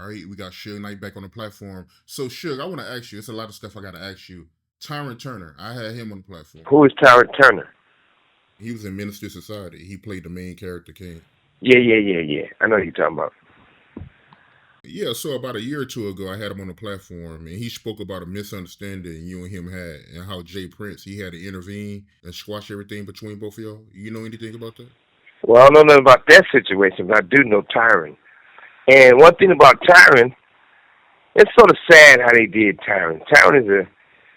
All right, we got Suge Knight back on the platform. So, Suge, I want to ask you. It's a lot of stuff I got to ask you. Tyrin Turner, I had him on the platform. Who is Tyrin Turner? He was in Minister Society. He played the main character, King. Yeah. I know who you're talking about. Yeah, so about a year or two ago, I had him on the platform, and he spoke about a misunderstanding you and him had, and how Jay Prince he had to intervene and squash everything between both of y'all. You know anything about that? Well, I don't know nothing about that situation, but I do know Tyrin. And one thing about Tyrin, it's sort of sad how they did Tyrin. Tyrin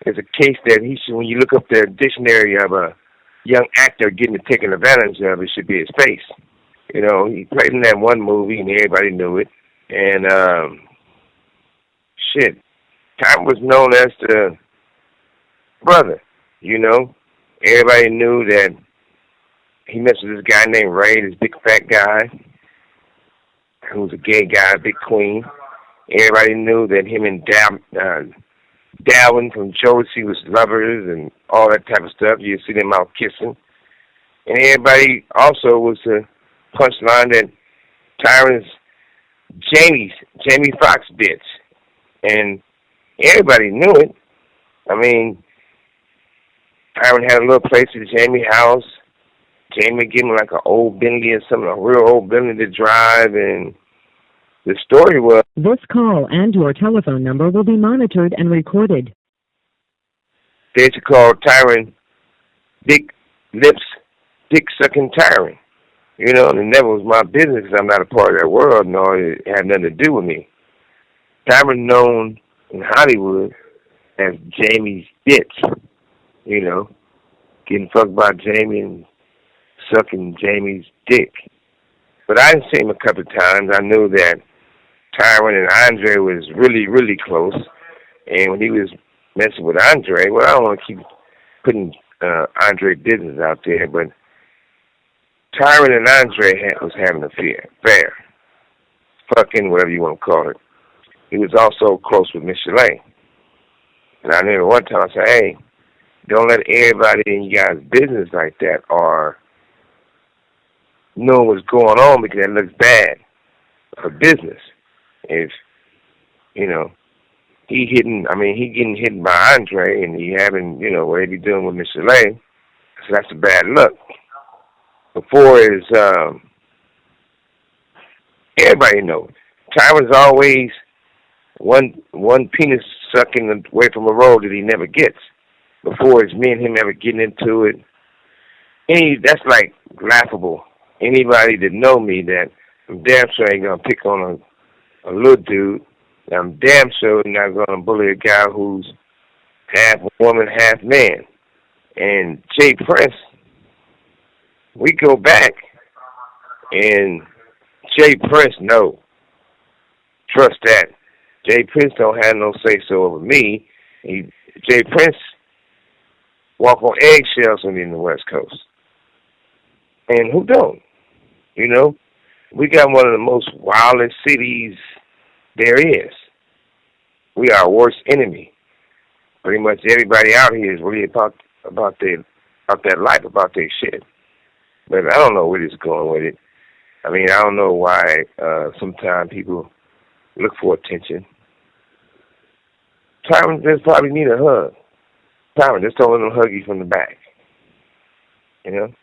is a case that he should, when you look up the dictionary of a young actor getting taken advantage of, it should be his face. You know, he played in that one movie and everybody knew it. And shit, Tyrin was known as the brother. You know, everybody knew that he messed with this guy named Ray, this big fat guy who was a gay guy, big queen. Everybody knew that him and Dalvin from Josie was lovers and all that type of stuff. You see them out kissing. And everybody also was the punchline that Tyron's Jamie Foxx bitch. And everybody knew it. I mean, Tyron had a little place at Jamie's house. Jamie gave him like an old Bentley or something, a real old Bentley to drive, and the story was... This call and your telephone number will be monitored and recorded. They used to call Tyrin Big Lips, Dick Sucking Tyrin. You know, and it never was my business because I'm not a part of that world, nor it had nothing to do with me. Tyrin known in Hollywood as Jamie's bitch. You know, getting fucked by Jamie and sucking Jamie's dick. But I didn't see him a couple of times. I knew that Tyrin and Andre was really, really close. And when he was messing with Andre, well, I don't want to keep putting Andre business out there, but Tyrin and Andre was having an affair. Fucking, whatever you want to call it. He was also close with Miss Chalet. And I remember one time I said, hey, don't let everybody in you guys' business like that or know what's going on because that looks bad for business. If, you know, he getting hit by Andre and he having, you know, what he be doing with Miss Chalet, so that's a bad look. Before is, everybody knows. Tyron's always one penis sucking away from a road that he never gets. Before it's me and him ever getting into it. That's like laughable. Anybody that know me that I'm damn sure ain't gonna pick on a little dude. I'm damn sure not gonna bully a guy who's half woman, half man. And Jay Prince, we go back, and Jay Prince, no. Trust that. Jay Prince don't have no say-so over me. Jay Prince walk on eggshells when he's in the West Coast. And who don't? You know? We got one of the most wildest cities there is. We are our worst enemy. Pretty much everybody out here is really about their life, about their shit. But I don't know where it's going with it. I mean, I don't know why sometimes people look for attention. Tyron just probably need a hug. Tyron, just don't let them hug you from the back. You know?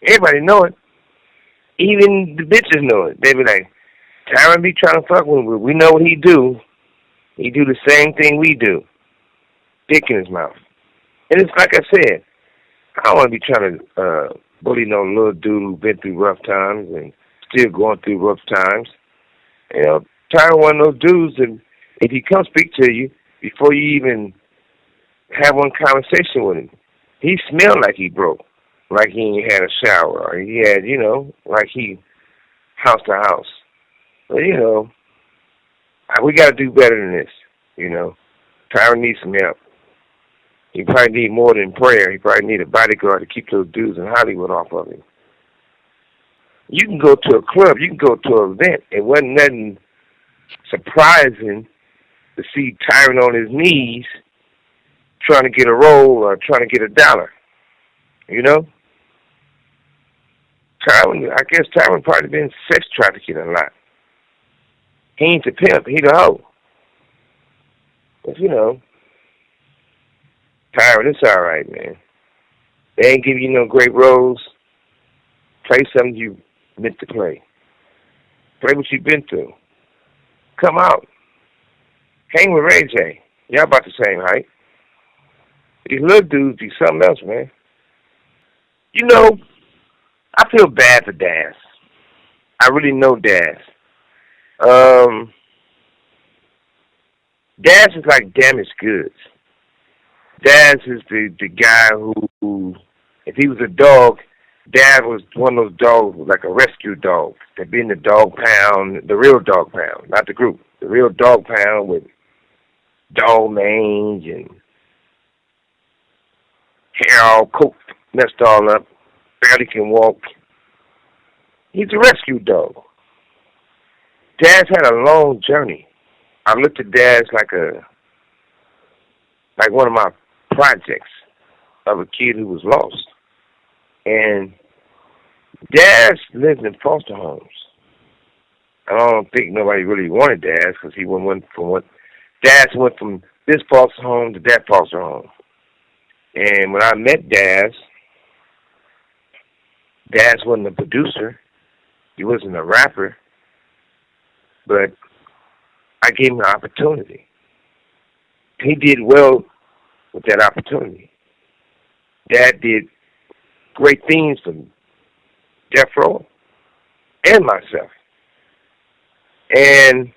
Everybody know it. Even the bitches know it. They be like, Tyron be trying to fuck with me. We know what he do. He do the same thing we do. Dick in his mouth. And it's like I said, I don't want to be trying to bully no little dude who's been through rough times and still going through rough times. You know, Tyron one of those dudes that if he comes speak to you before you even have one conversation with him, he smelled like he broke, like he ain't had a shower, or he had, you know, like he house to house. But, you know, we got to do better than this, you know. Tyron needs some help. He probably need more than prayer. He probably need a bodyguard to keep those dudes in Hollywood off of him. You can go to a club, you can go to an event. It wasn't nothing surprising to see Tyron on his knees trying to get a roll or trying to get a dollar. You know? I guess Tyron probably been sex trafficking a lot. He ain't the pimp, he the hoe. But Tyrin, it's all right, man. They ain't give you no great roles. Play something you meant to play. Play what you've been through. Come out. Hang with Ray J. Y'all about the same height. These little dudes be something else, man. I feel bad for Daz. I really know Daz. Daz is like damaged goods. Daz is the guy who, if he was a dog, Dad was one of those dogs, like a rescue dog. They'd be in the dog pound, the real dog pound, not the group. The real dog pound with dog mange and hair all cooked, messed all up, barely can walk. He's a rescue dog. Dad's had a long journey. I looked at Dad's like one of my projects of a kid who was lost. And Daz lived in foster homes. I don't think nobody really wanted Daz because he went from this foster home to that foster home. And when I met Daz wasn't a producer. He wasn't a rapper. But I gave him an opportunity. He did well with that opportunity. Dad did great things for Death Row and myself. And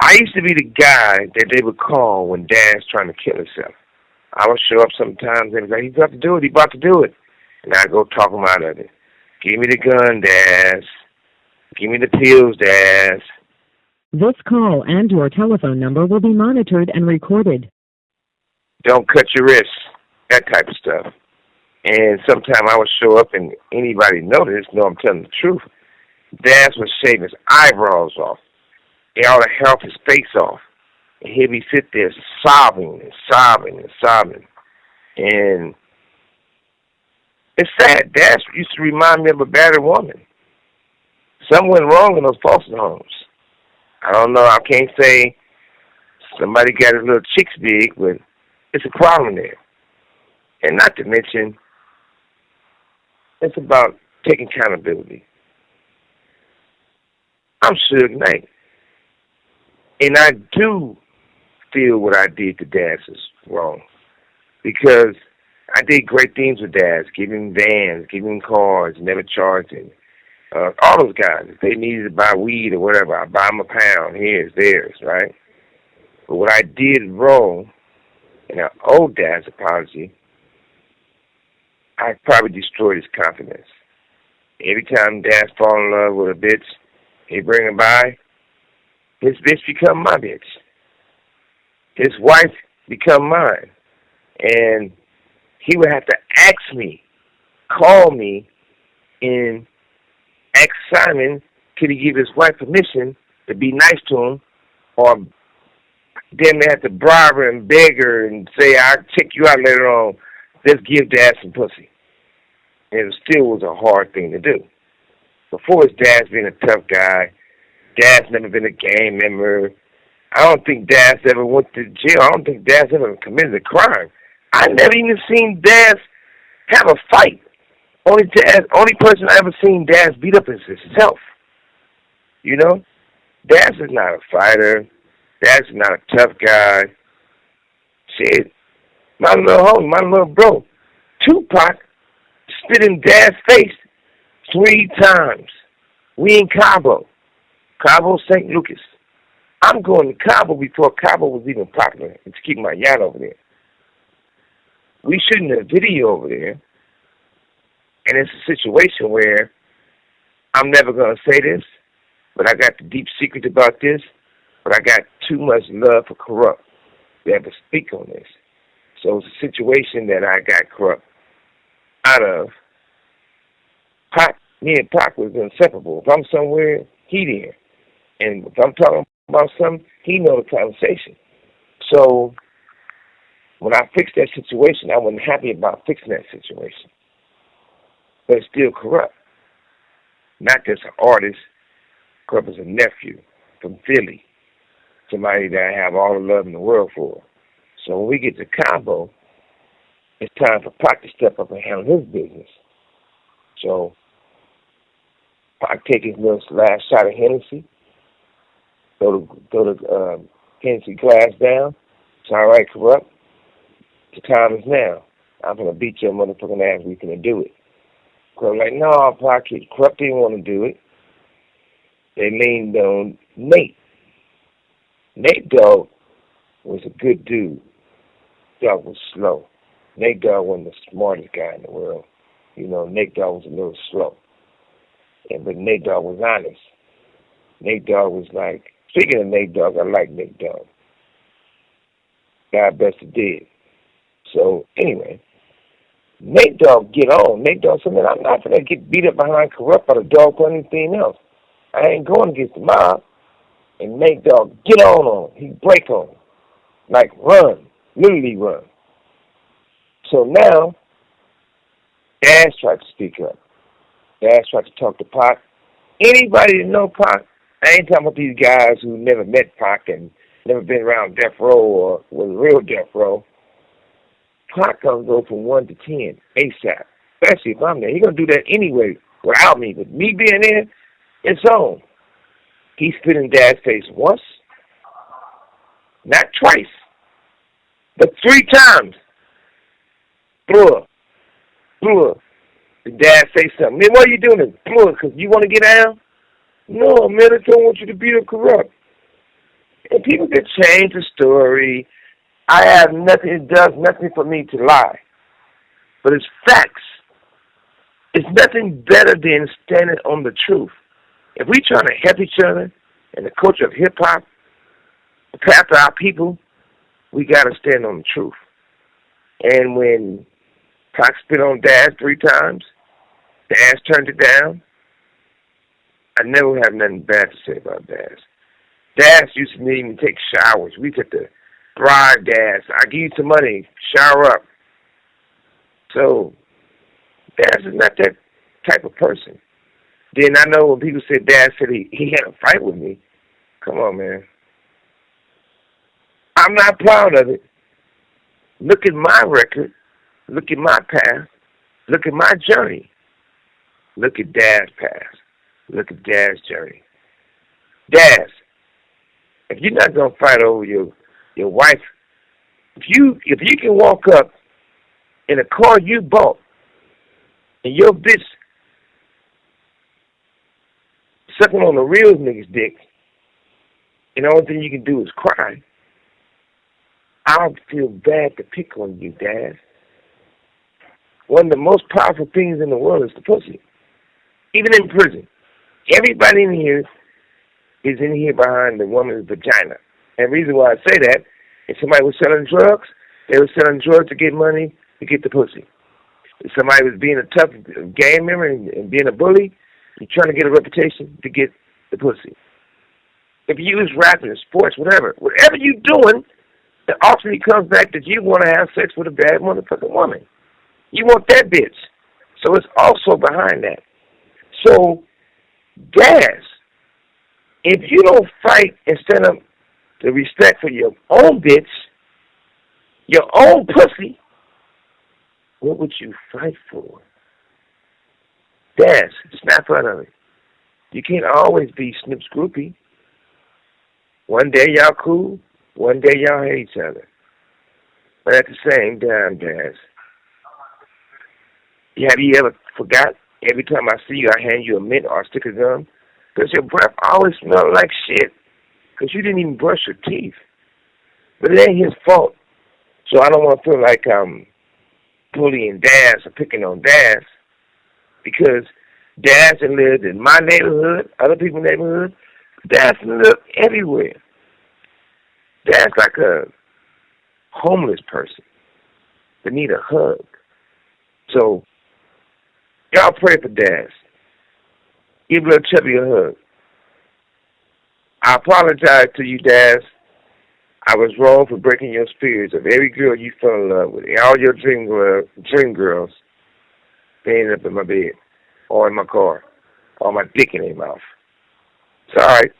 I used to be the guy that they would call when Dad's trying to kill himself. I would show up sometimes and go, he's about to do it. And I'd go talk him out of it. Give me the gun, Daz. Give me the pills, Daz. This call and your telephone number will be monitored and recorded. Don't cut your wrists. That type of stuff. And sometimes I would show up and anybody know I'm telling the truth. Daz would shave his eyebrows off. He ought to help his face off. And he'd be sit there sobbing and sobbing and sobbing. And it's sad. Daz used to remind me of a battered woman. Something went wrong in those foster homes. I don't know. I can't say somebody got his little chicks big, but it's a problem there. And not to mention, it's about taking accountability. I'm Suge Knight. And I do feel what I did to Daz is wrong. Because I did great things with Daz, giving vans, giving cars, never charging. All those guys, if they needed to buy weed or whatever, I buy them a pound. Here's theirs, right? But what I did wrong, and I owe Daz apology, I probably destroyed his confidence. Every time Daz fall in love with a bitch, he bring her by, his bitch become my bitch. His wife become mine. And he would have to ask me, call me, and ask Simon, could he give his wife permission to be nice to him, or then they have to bribe her and beg her and say, I'll check you out later on. Let's give Dad some pussy. And it still was a hard thing to do. Before his dad's being a tough guy, Dad's never been a gang member. I don't think Dad's ever went to jail. I don't think Dad's ever committed a crime. I never even seen Dad have a fight. Only person I ever seen Dad beat up is himself. You know? Dad is not a fighter. Dad is not a tough guy. Shit. My little homie, my little bro, Tupac, spit in Dad's face 3 times. We in Cabo, St. Lucas. I'm going to Cabo before Cabo was even popular. To keep my yacht over there. We shooting a video over there, and it's a situation where I'm never going to say this, but I got the deep secret about this, but I got too much love for Corrupt to ever speak on this. So it's a situation that I got Corrupt out of. Pac, me and Pac was inseparable. If I'm somewhere, he there. And if I'm talking about something, he know the conversation. So when I fixed that situation, I wasn't happy about fixing that situation. But it's still Corrupt. Not just an artist, Corrupt is a nephew from Philly, somebody that I have all the love in the world for. So when we get to Cabo, it's time for Pac to step up and handle his business. So Pac take his little last shot of Hennessy, throw the Hennessy glass down. It's all right, Corrupt. The time is now. I'm gonna beat your motherfucking ass. We gonna do it. Corrupt like, no, Pac. Corrupt didn't want to do it. They leaned on Nate. Nate Dogg was a good dude. Dogg was slow. Nate Dogg wasn't the smartest guy in the world. You know, Nate Dogg was a little slow. But Nate Dogg was honest. Nate Dogg was like, speaking of Nate Dogg, I like Nate Dogg. God best he did. So, anyway, Nate Dogg get on. Nate Dogg said, man, I'm not going to get beat up behind Corrupt by the dog or anything else. I ain't going against the mob. And Nate Dogg get on him. He break on him. Like run. Literally run. So now, Dash tried to speak up. Dash tried to talk to Pac. Anybody that know Pac, I ain't talking about these guys who never met Pac and never been around death row or was real death row. Pac gonna go from 1 to 10 ASAP. Especially if I'm there. He's gonna do that anyway without me. But me being there, it's on. He spit in Dad's face once, not twice, but 3 times. Blew. And Dad say something. Man, why are you doing this? Blew, because you want to get down? No, man, I don't want you to be a Corrupt. And people can change the story. I have nothing, it does nothing for me to lie. But it's facts. It's nothing better than standing on the truth. If we trying to help each other in the culture of hip-hop, the path of our people, we got to stand on the truth. And when Pac spit on Daz 3 times, Daz turned it down, I never have nothing bad to say about Daz. Daz used to need me to take showers. We took the bribe Daz. I give you some money, shower up. So, Daz is not that type of person. Then I know when people said Dad said he had a fight with me. Come on, man. I'm not proud of it. Look at my record. Look at my path. Look at my journey. Look at Dad's path. Look at Dad's journey. Dad, if you're not gonna fight over your wife, if you can walk up in a car you bought and your bitch sucking on the real nigga's dick, and the only thing you can do is cry, I feel bad to pick on you, Dad. One of the most powerful things in the world is the pussy. Even in prison. Everybody in here is in here behind the woman's vagina. And the reason why I say that is somebody was selling drugs, they were selling drugs to get money to get the pussy. If somebody was being a tough gang member and being a bully, you're trying to get a reputation to get the pussy. If you use rapping, sports, whatever you're doing, it ultimately comes back that you want to have sex with a bad motherfucking woman. You want that bitch. So it's also behind that. So, Daz, if you don't fight and stand up to respect for your own bitch, your own pussy, what would you fight for? Daz, snap out of it. You can't always be Snoop's groupie. One day y'all cool, one day y'all hate each other. But at the same time, Daz, have you ever forgot every time I see you, I hand you a mint or a stick of gum? Because your breath always smelled like shit. Because you didn't even brush your teeth. But it ain't his fault. So I don't want to feel like I'm bullying Daz or picking on Daz. Because Daz lived in my neighborhood, other people's neighborhood. Daz lived everywhere. Daz like a homeless person that need a hug. So, y'all pray for Daz. Give Little Chubby a hug. I apologize to you, Daz. I was wrong for breaking your spirits of every girl you fell in love with. All your dream girls, they ended up in my bed or in my car or my dick in their mouth. It's all right.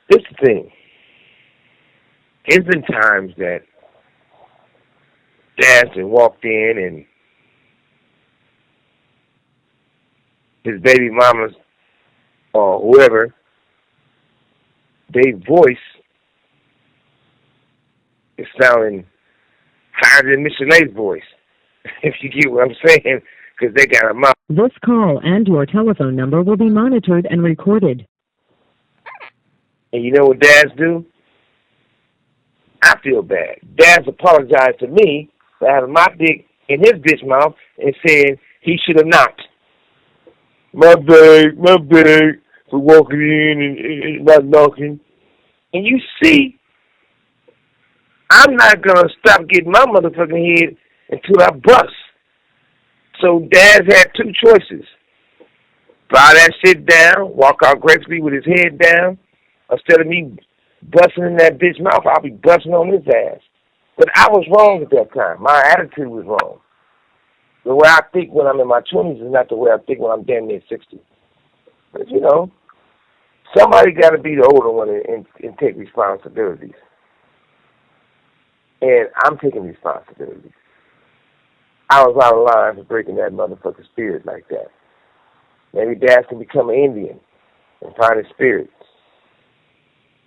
This is the thing. There's been times that Daz had walked in and his baby mamas or whoever, their voice is sounding higher than Michelet's voice, if you get what I'm saying, because they got a mouth. This call and your telephone number will be monitored and recorded. And you know what Daz do? I feel bad. Daz apologized to me for having my dick in his bitch mouth and said he should have not. My bad for walking in and not knocking. And you see, I'm not going to stop getting my motherfucking head until I bust. So Daz had two choices. Bow that shit down, walk out gracefully with his head down. Instead of me busting in that bitch mouth, I'll be busting on his ass. But I was wrong at that time. My attitude was wrong. The way I think when I'm in my 20s is not the way I think when I'm damn near 60. But, you know, somebody got to be the older one and take responsibilities. And I'm taking responsibilities. I was out of line for breaking that motherfucking spirit like that. Maybe Dad can become an Indian and find his spirit.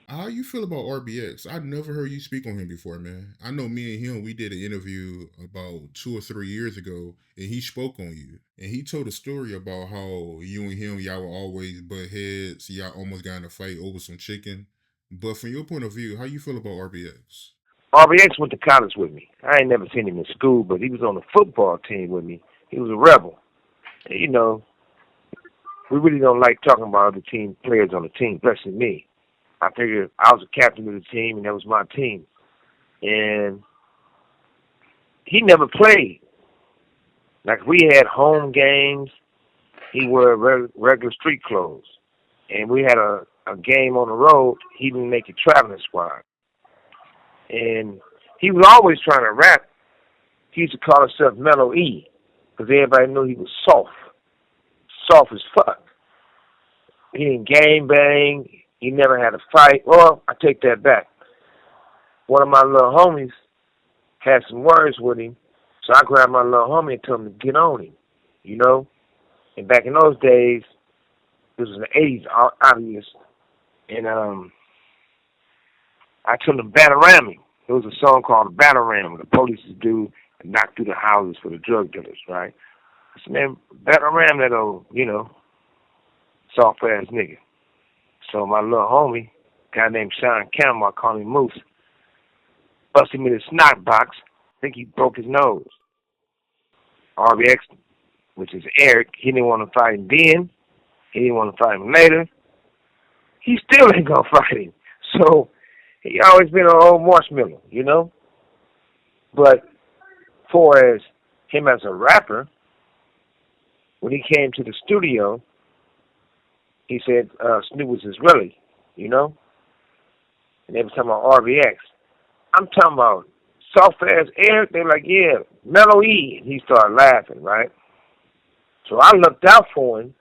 How you feel about RBX? I never heard you speak on him before, man. I know me and him, we did an interview about 2 or 3 years ago, and he spoke on you. And he told a story about how you and him, y'all were always butt heads. Y'all almost got in a fight over some chicken. But from your point of view, how you feel about RBX? RBX went to college with me. I ain't never seen him in school, but he was on the football team with me. He was a rebel. And, you know, we really don't like talking about other team players on the team, especially me. I figured I was a captain of the team, and that was my team. And he never played. Like, if we had home games, he wore regular street clothes. And we had a game on the road, he didn't make the traveling squad. And he was always trying to rap. He used to call himself Mellow E, because everybody knew he was soft. Soft as fuck. He didn't gang bang. He never had a fight. Well, I take that back. One of my little homies had some words with him, so I grabbed my little homie and told him to get on him, you know? And back in those days, this was in the 80s, obvious, and I told him to batarram him. There was a song called Batarram, the police would do and knock through the houses for the drug dealers, right? I said, man, batarram that old, you know, soft-ass nigga. So my little homie, a guy named Sean Campbell, I call him Moose, busted me in the snot box. I think he broke his nose. RBX, which is Eric, he didn't want to fight him then. He didn't want to fight him later. He still ain't going to fight him. So he always been an old marshmallow, you know? But for as him as a rapper, when he came to the studio, he said Snoop was Israeli, you know? And they were talking about RBX. I'm talking about soft-ass Eric. They were like, yeah, Mellow E. And he started laughing, right? So I looked out for him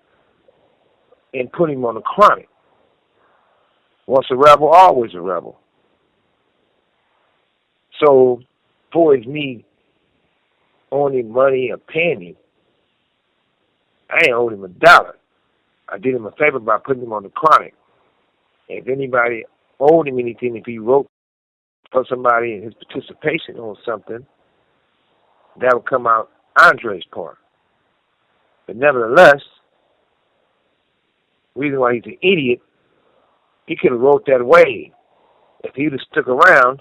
and put him on the chronic. Once a rebel, always a rebel. So, for his me owing him money or paying him, I ain't owed him $1. I did him a favor by putting him on the chronic. If anybody owed him anything, if he wrote for somebody and his participation on something, that would come out Andre's part. But nevertheless, the reason why he's an idiot, he could have wrote that away. If he would have stuck around,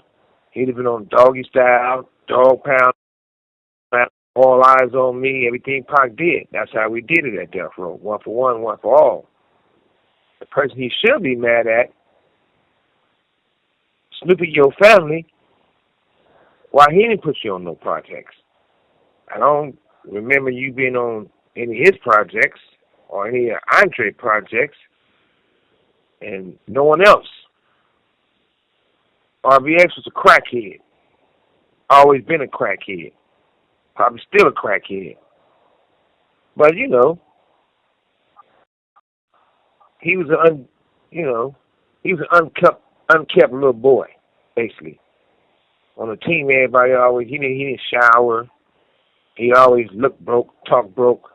he'd have been on Doggy Style, Dog Pound, All Eyes on Me, everything Pac did. That's how we did it at Death Row. One for one, one for all. The person he should be mad at, Snoopy, your family, why he didn't put you on no projects. I don't remember you being on any of his projects or any of Andre projects, and no one else. RBX was a crackhead. Always been a crackhead. Probably still a crackhead. But, you know, he was he was an unkept little boy, basically. On the team, everybody always he didn't shower. He always looked broke, talked broke.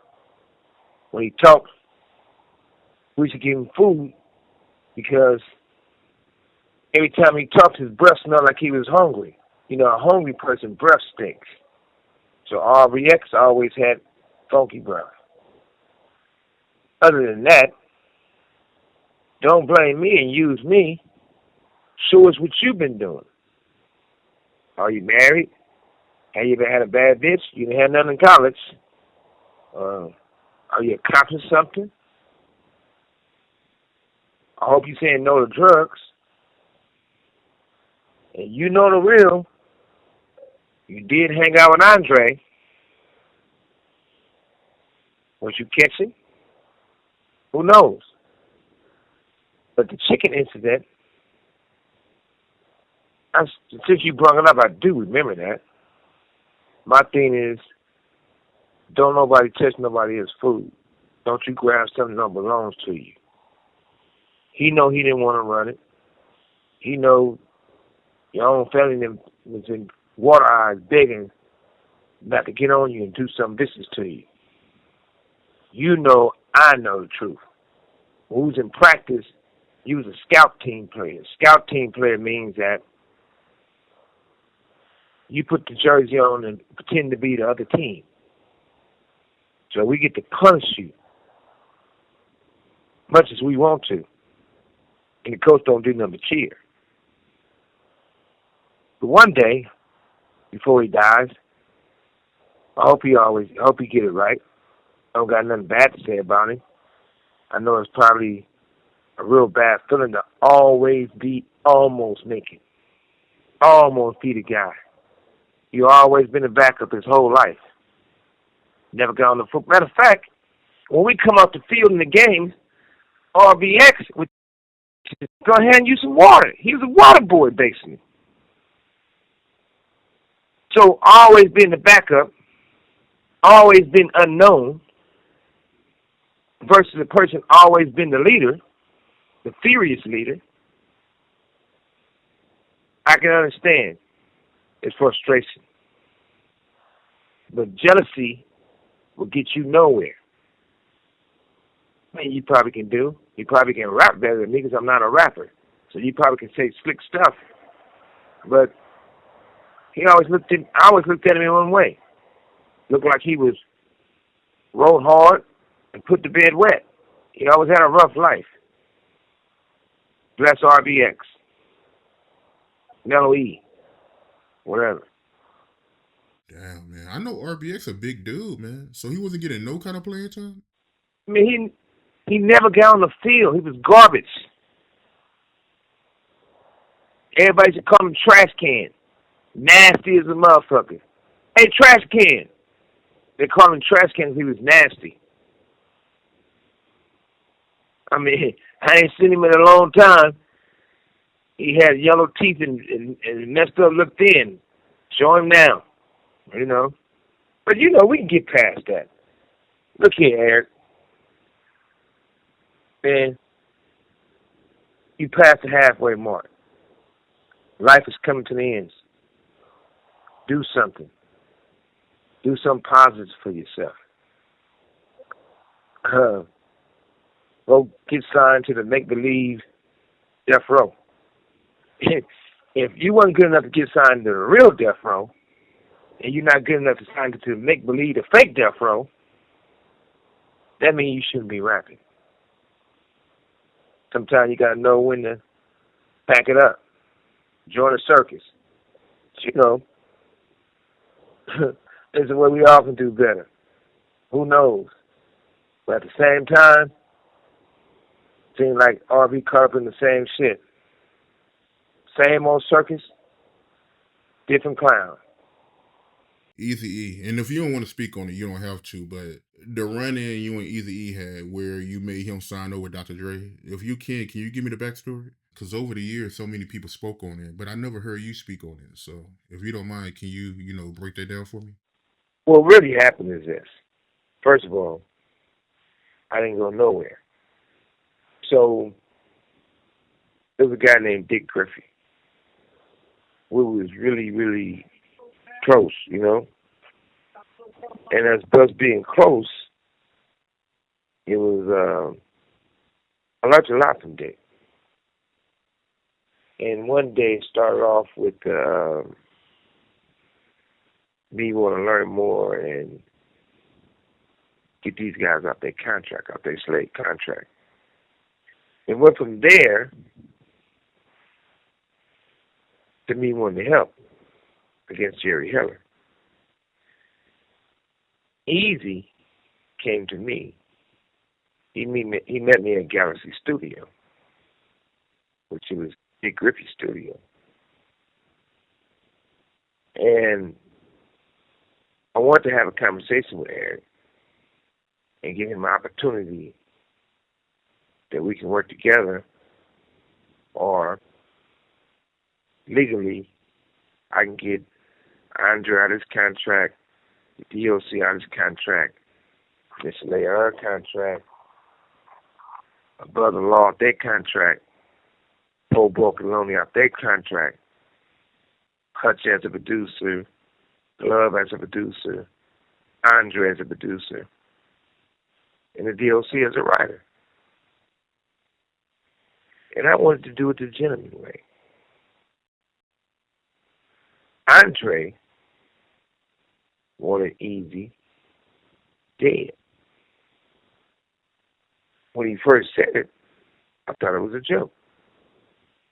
When he talked, we should give him food because every time he talked, his breath smelled like he was hungry. You know, a hungry person breath stinks. So RBX always had funky breath. Other than that, don't blame me and use me. Show us what you've been doing. Are you married? Have you ever had a bad bitch? You didn't have none in college. Are you accomplishing something? I hope you're saying no to drugs. And you know the real. You did hang out with Andre. Was you catching? Who knows? But the chicken incident, since you brought it up, I do remember that. My thing is, don't nobody touch nobody else's food. Don't you grab something that belongs to you. He know he didn't want to run it. He know your own family was in water eyes begging not to get on you and do some business to you. You know, I know the truth. Who's in practice, you was a scout team player. Scout team player means that you put the jersey on and pretend to be the other team. So we get to punish you much as we want to. And the coach don't do nothing but cheer. But one day, before he dies, I hope he get it right. I don't got nothing bad to say about him. I know it's probably a real bad feeling to always be almost making. Almost be the guy. You always been a backup his whole life. Never got on the foot. Matter of fact, when we come off the field in the game, RBX would go hand you some water. He was a water boy, basically. So always been the backup, always been unknown, versus a person always been the leader, the furious leader. I can understand it's frustration. But jealousy will get you nowhere. I mean, you probably can do. You probably can rap better than me because I'm not a rapper. So you probably can say slick stuff. But I always looked at him in one way. Looked like he was rode hard and put to bed wet. He always had a rough life. Bless RBX. Mellow E. Whatever. Damn, man. I know RBX a big dude, man. So he wasn't getting no kind of playing time? I mean, he never got on the field. He was garbage. Everybody should call him trash can. Nasty as a motherfucker. Hey, trash can. They call him trash can because he was nasty. I mean, I ain't seen him in a long time. He had yellow teeth and messed up, looked thin. Show him now. You know. But, we can get past that. Look here, Eric. Man, you passed the halfway mark. Life is coming to the end. Do something. Do something positive for yourself. Go get signed to the make-believe Death Row. If you weren't good enough to get signed to the real Death Row, and you're not good enough to sign to make-believe the fake Death Row, that means you shouldn't be rapping. Sometimes you got to know when to pack it up. Join a circus. There's a way we all can do better. Who knows? But at the same time, seems like RB caught up in the same shit. Same old circus, different clown. Eazy-E. And if you don't want to speak on it, you don't have to, but the run-in you and Eazy-E had where you made him sign over Dr. Dre, if you can you give me the backstory? Because over the years, so many people spoke on it, but I never heard you speak on it. So if you don't mind, can you, break that down for me? What really happened is this. First of all, I didn't go nowhere. So there was a guy named Dick Griffey. We was really, really close, you know. And as us being close, it was I learned a lot from Dick. And one day it started off with me want to learn more and get these guys off their contract, off their slave contract. It went from there to me wanting to help against Jerry Heller. Eazy came to me. He met me at Galaxy Studio, which was Dick Griffey Studio. And I wanted to have a conversation with Eric and give him an opportunity that we can work together, or legally I can get Andre out of his contract, the DOC out of his contract, Miss Leia out of her contract, my brother-in-law out their contract, Paul Borcoloni out their contract, Hutch as a producer, Love as a producer, Andre as a producer, and the DOC as a writer. And I wanted to do it the gentleman way. Andre wanted Eazy dead. When he first said it, I thought it was a joke.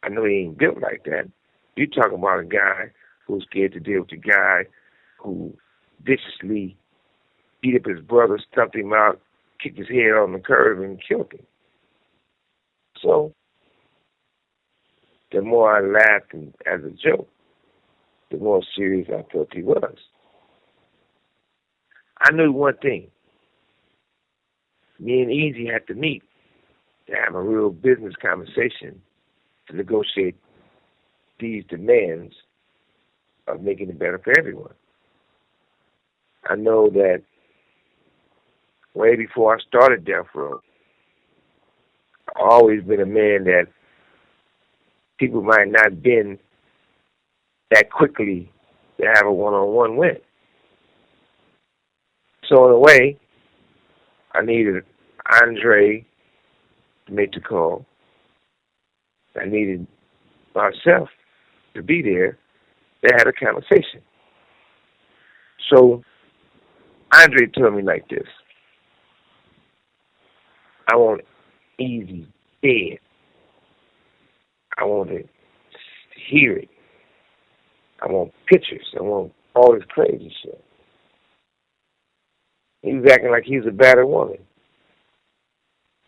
I know he ain't built like that. You're talking about a guy who's scared to deal with a guy who viciously beat up his brother, stumped him out, kicked his head on the curb, and killed him. So, the more I laughed as a joke, the more serious I thought he was. I knew one thing. Me and Eazy had to meet to have a real business conversation to negotiate these demands of making it better for everyone. I know that way before I started Death Row, I've always been a man that people might not have been that quickly to have a one-on-one with. So in a way, I needed Andre to make the call. I needed myself to be there to have a conversation. So Andre told me like this: I want Eazy dead. I want to hear it. I want pictures. I want all this crazy shit. He was acting like he was a battered woman.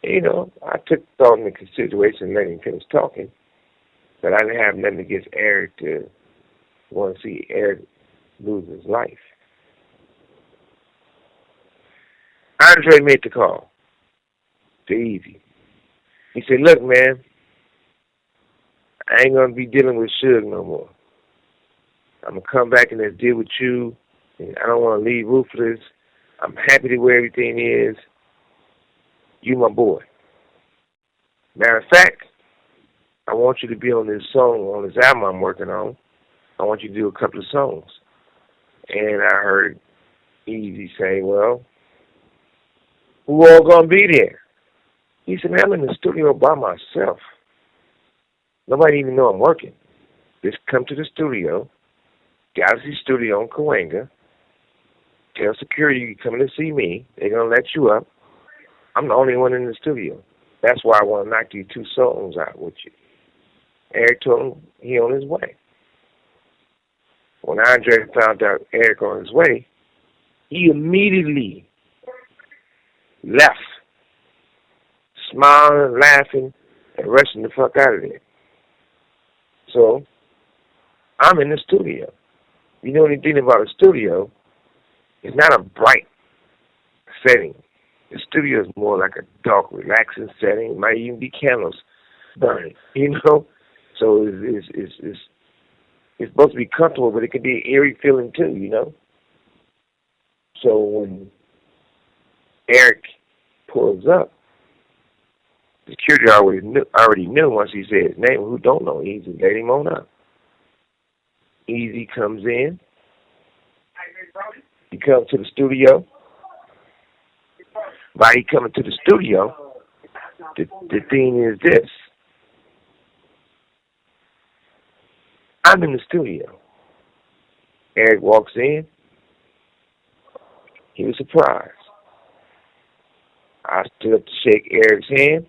You know, I took thought into consideration and let him finish talking, but I didn't have nothing against Eric to want to see Eric lose his life. Andre made the call to Eazy. He said, look, man, I ain't going to be dealing with Suge no more. I'm going to come back and let's deal with you. And I don't want to leave Ruthless. I'm happy to where everything is. You my boy. Matter of fact, I want you to be on this song, on this album I'm working on. I want you to do a couple of songs. And I heard Eazy say, well, who all going to be there? He said, man, I'm in the studio by myself. Nobody even know I'm working. Just come to the studio, Galaxy Studio in Cahuenga. Tell security you coming to see me. They're going to let you up. I'm the only one in the studio. That's why I want to knock these two songs out with you. Eric told him he on his way. When Andre found out Eric on his way, he immediately left, smiling, laughing, and rushing the fuck out of there. So, I'm in the studio. You know anything about a studio? It's not a bright setting. The studio is more like a dark, relaxing setting. It might even be candles burning, you know? So it's supposed to be comfortable, but it can be an eerie feeling too, you know? So when Eric pulls up, Security already knew once he said his name. Who don't know Easy, let him on up. Easy comes in. He comes to the studio. While he coming to the studio, the thing is this. I'm in the studio. Eric walks in. He was surprised. I stood up to shake Eric's hand.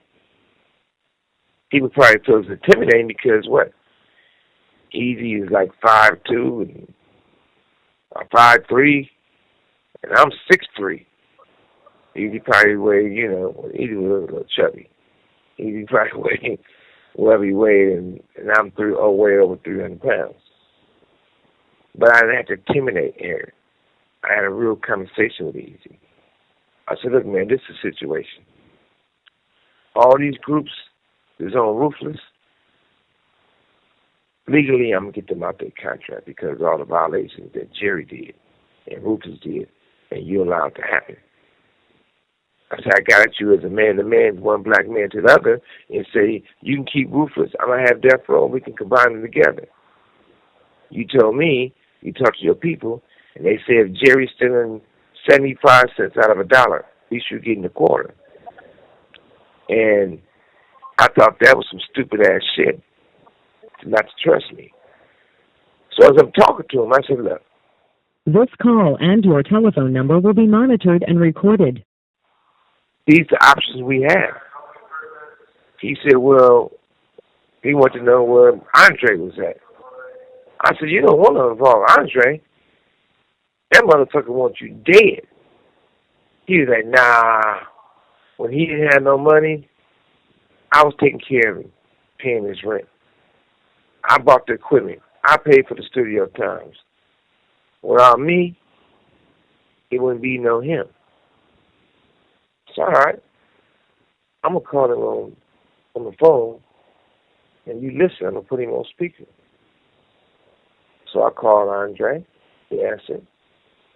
He would probably feel it was intimidating because what? Easy is like 5'2" and 5'3", and I'm 6'3". Easy probably weighed, Easy was a little chubby. Easy probably weighed whatever he weighed, and I'm way over 300 pounds. But I didn't have to intimidate Eric. I had a real conversation with Easy. I said, look, man, this is a situation. All these groups that's on Ruthless, legally I'm going to get them out their contract because of all the violations that Jerry did and Ruthless did, and you allowed it to happen. I said, I got at you as a man to man, one black man to the other, and say, you can keep Ruthless. I'm going to have Death Row. We can combine them together. You told me, you talked to your people, and they say if Jerry's stealing 75 cents out of $1, at least you're getting a quarter. And I thought that was some stupid-ass shit not to trust me. So as I'm talking to him, I said, look. This call and your telephone number will be monitored and recorded. These are the options we have. He said, well, he wanted to know where Andre was at. I said, you don't want to involve Andre. That motherfucker wants you dead. He was like, nah. When he didn't have no money, I was taking care of him, paying his rent. I bought the equipment. I paid for the studio times. Without me, it wouldn't be no him. It's all right. I'm going to call him on the phone, and you listen. I'm going to put him on speaker. So I called Andre. He answered.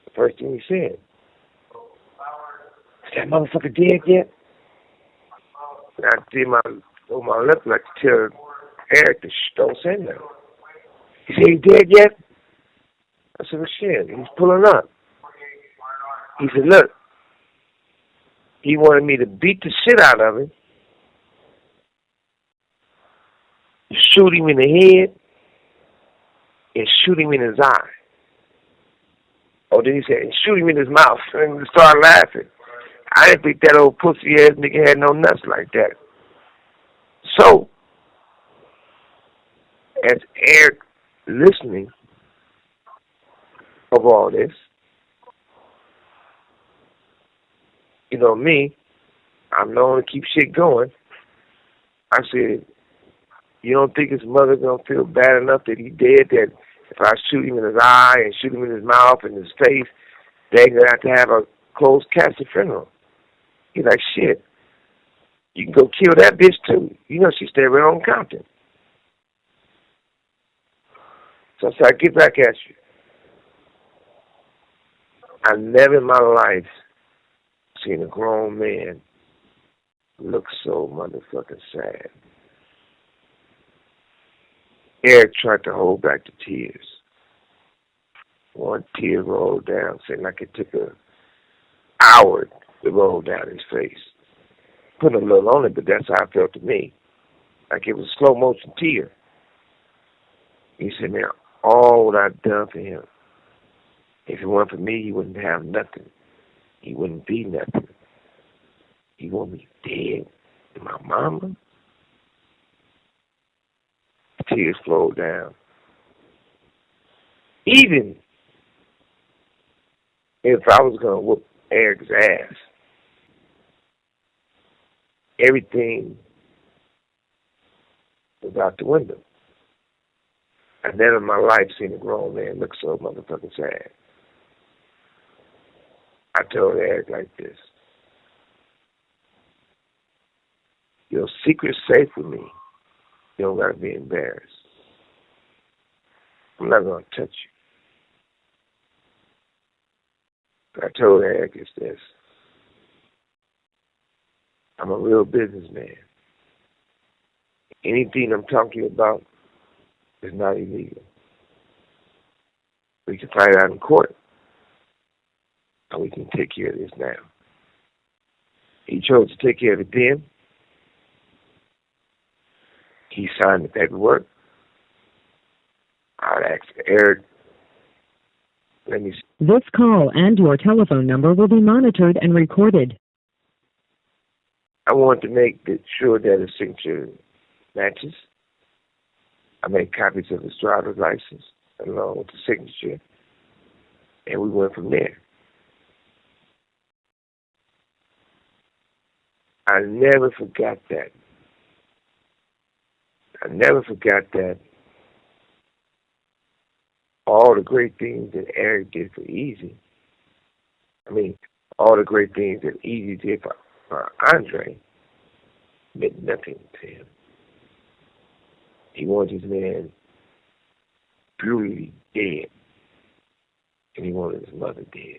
The first thing he said, is that motherfucker dead yet? And I did my lip like to tell Eric to don't say nothing. He said, he dead yet? I said, well, shit, he's pulling up. He said, look, he wanted me to beat the shit out of him, shoot him in the head, and shoot him in his eye. Oh, then he said, and shoot him in his mouth, and start laughing. I didn't think that old pussy-ass nigga had no nuts like that. So, as Eric listening of all this, you know me, I'm known to keep shit going. I said, you don't think his mother gonna feel bad enough that he dead, that if I shoot him in his eye and shoot him in his mouth and his face, they're gonna have to have a closed casket funeral? He's like, shit, you can go kill that bitch too. You know she stayed right on Compton. So I said, I get back at you. I never in my life seen a grown man look so motherfucking sad. Eric tried to hold back the tears. One tear rolled down, seemed like it took an hour to roll down his face. Putting a little on it, but that's how it felt to me. Like it was a slow motion tear. He said, man, all what I've done for him. If it weren't for me, he wouldn't have nothing. He wouldn't be nothing. He want me dead. And my mama? The tears flowed down. Even if I was going to whoop Eric's ass, everything was out the window. I've never in my life seen a grown man look so motherfucking sad. I told Eric like this. Your secret's safe with me. You don't got to be embarrassed. I'm not going to touch you. But I told Eric it's this. I'm a real businessman. Anything I'm talking about is not illegal. We can fight out in court, and we can take care of this now. He chose to take care of it then. He signed the paperwork. I'd ask Eric, let me see. This call and your telephone number will be monitored and recorded. I want to make sure that his signature matches. I made copies of his driver's license along with the signature, and we went from there. I never forgot that. I never forgot that all the great things that Eric did for Eazy, all the great things that Eazy did for Andre meant nothing to him. He wanted his man brutally dead, and he wanted his mother dead.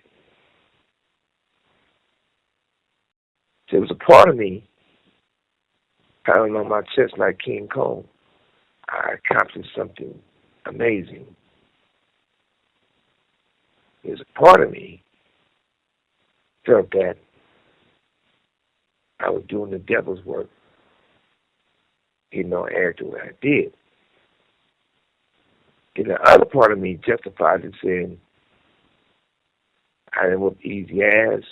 So it was a part of me pounding on my chest like King Kong. I accomplished something amazing. There's a part of me felt that I was doing the devil's work, Eric to what I did. And the other part of me justified it, saying, I didn't whoop Eazy ass.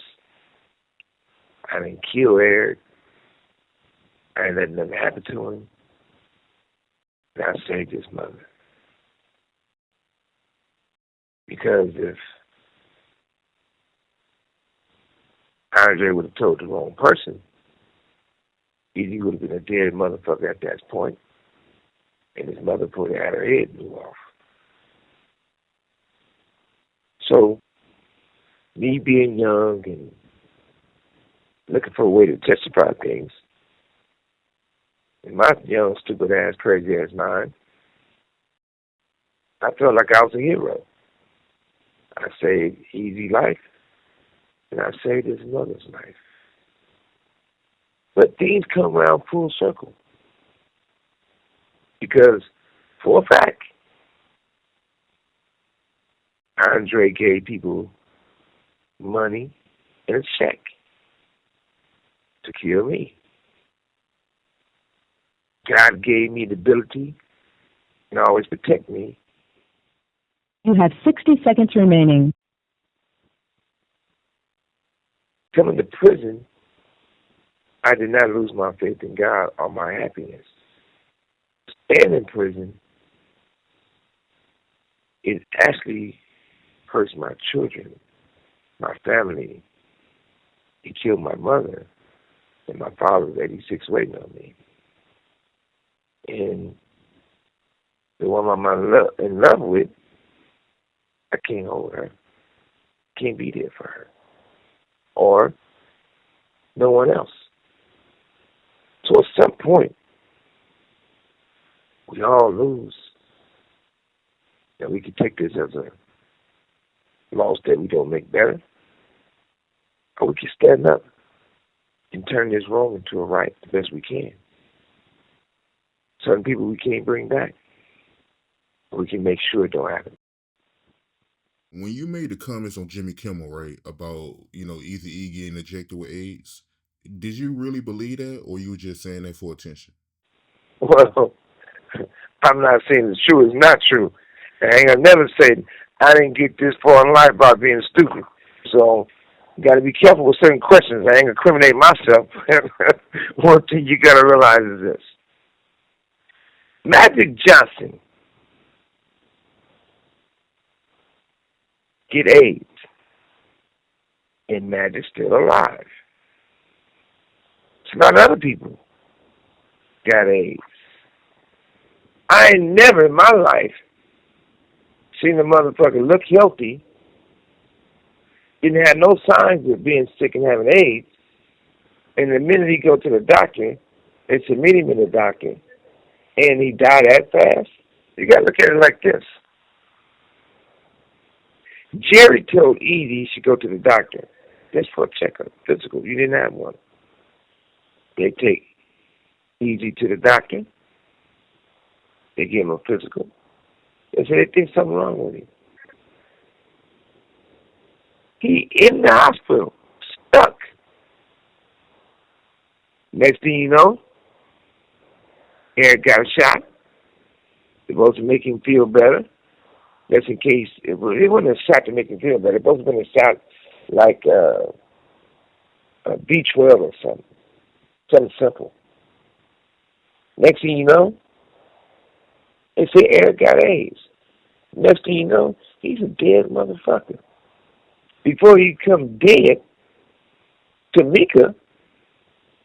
I didn't kill Eric. I didn't let nothing happen to him. And I saved his mother. Because if Andre would have told the wrong person, Eazy would have been a dead motherfucker at that point, and his mother probably had her head blew off. So, me being young and looking for a way to justify things, in my young, stupid ass, crazy ass mind, I felt like I was a hero. I saved Eazy's life, and I saved his mother's life. But things come around full circle. Because, for a fact, Andre gave people money and a check to kill me. God gave me the ability and always protect me. You have 60 seconds remaining. Coming to prison, I did not lose my faith in God or my happiness. Staying in prison, it actually hurts my children, my family. He killed my mother, and my father was 86 waiting on me. And the woman I'm in love with, I can't hold her. Can't be there for her. Or no one else. So at some point, we all lose. And we can take this as a loss that we don't make better. Or we can stand up and turn this wrong into a right the best we can. Certain people we can't bring back. We can make sure it don't happen. When you made the comments on Jimmy Kimmel, right, about, Eazy-E getting injected with AIDS, did you really believe that, or you were just saying that for attention? Well, I'm not saying it's true. It's not true. I ain't gonna never say I didn't get this far in life by being stupid. So you got to be careful with certain questions. I ain't gonna incriminate myself. One thing you got to realize is this: Magic Johnson get AIDS, and Magic's still alive. It's not other people got AIDS. I ain't never in my life seen a motherfucker look healthy, didn't have no signs of being sick and having AIDS, and the minute he go to the doctor, they submit him to the doctor, and he died that fast. You got to look at it like this. Jerry told Eazy he should go to the doctor just for a checkup, physical. You didn't have one. They take Eazy to the doctor. They gave him a physical. They said they think something wrong with him. He in the hospital, stuck. Next thing you know, Eric got a shot. They're supposed to make him feel better. Just in case, it wasn't a shot to make him feel better. It supposed to have been a shot like a B12 or something. Something simple. Next thing you know, they say Eric got AIDS. Next thing you know, he's a dead motherfucker. Before he come dead, Tamika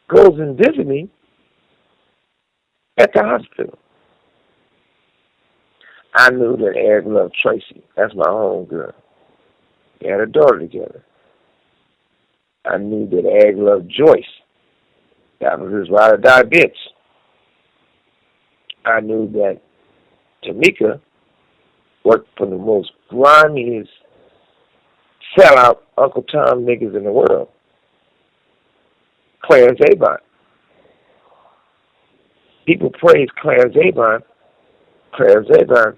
goes and visits me at the hospital. I knew that Eric loved Tracy. That's my home girl. They had a daughter together. I knew that Eric loved Joyce. That was his ride or die bitch. I knew that Tamika worked for the most grimiest sellout Uncle Tom niggas in the world. Clarence Avon. People praise Clarence Avon. Clarence Avon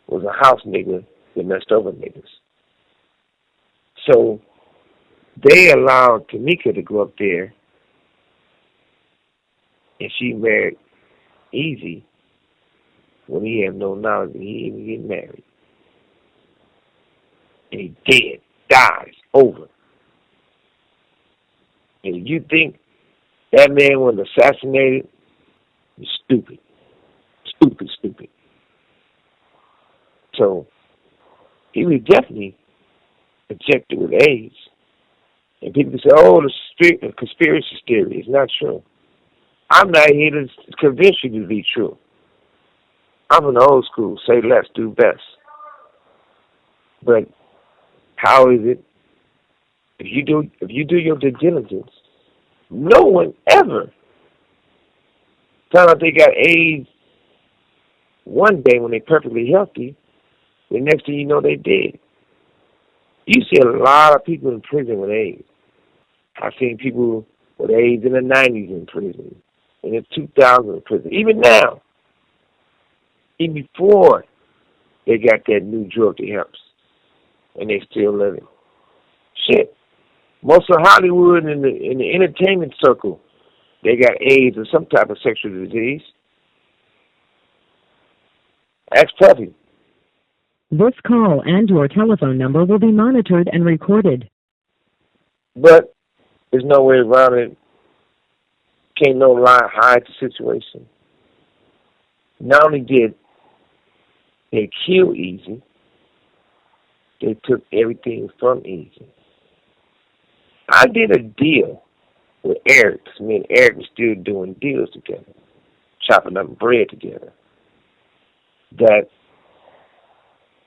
was a house nigga that messed over niggas. So they allowed Tamika to go up there, and she married Eazy when he had no knowledge that he even get married. And he dead, dies, over. And if you think that man was assassinated, you're stupid. Stupid. So he was definitely injected with AIDS. And people say, oh, the conspiracy theory is not true. I'm not here to convince you to be true. I'm in the old school, say less, do best. But how is it, if you do your due diligence, no one ever found out they got AIDS one day when they're perfectly healthy, the next thing you know they dead. You see a lot of people in prison with AIDS. I've seen people with AIDS in the 90s in prison, in the 2000s in prison, even now, even before they got that new drug that helps, and they still living. Shit. Most of Hollywood in the entertainment circle, they got AIDS or some type of sexual disease. Ask Puffy. This call and your telephone number will be monitored and recorded. But there's no way around it. Can't no lie hide the situation. Not only did they kill Eazy, they took everything from Eazy. I did a deal with Eric, because me and Eric were still doing deals together, chopping up bread together, that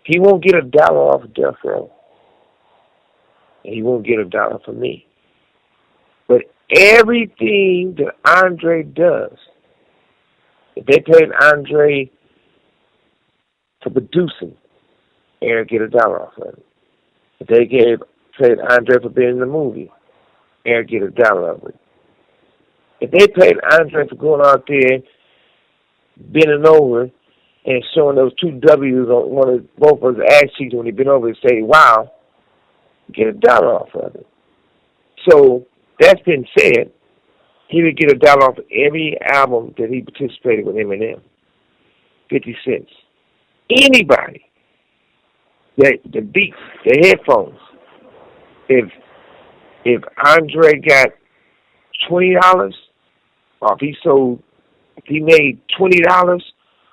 he won't get $1 off of death row, and he won't get $1 from me. But everything that Andre does, if they paid Andre for producing, Eric get $1 off of it. If they paid Andre for being in the movie, Eric get $1 off of it. If they paid Andre for going out there, bending over, and showing those 2 W's on both of his ass cheeks when he bent over and say, wow, get $1 off of it. So, that's been said, he would get $1 off of every album that he participated with Eminem. 50 cents. Anybody, the beats, the headphones, if Andre got $20 off, if he made $20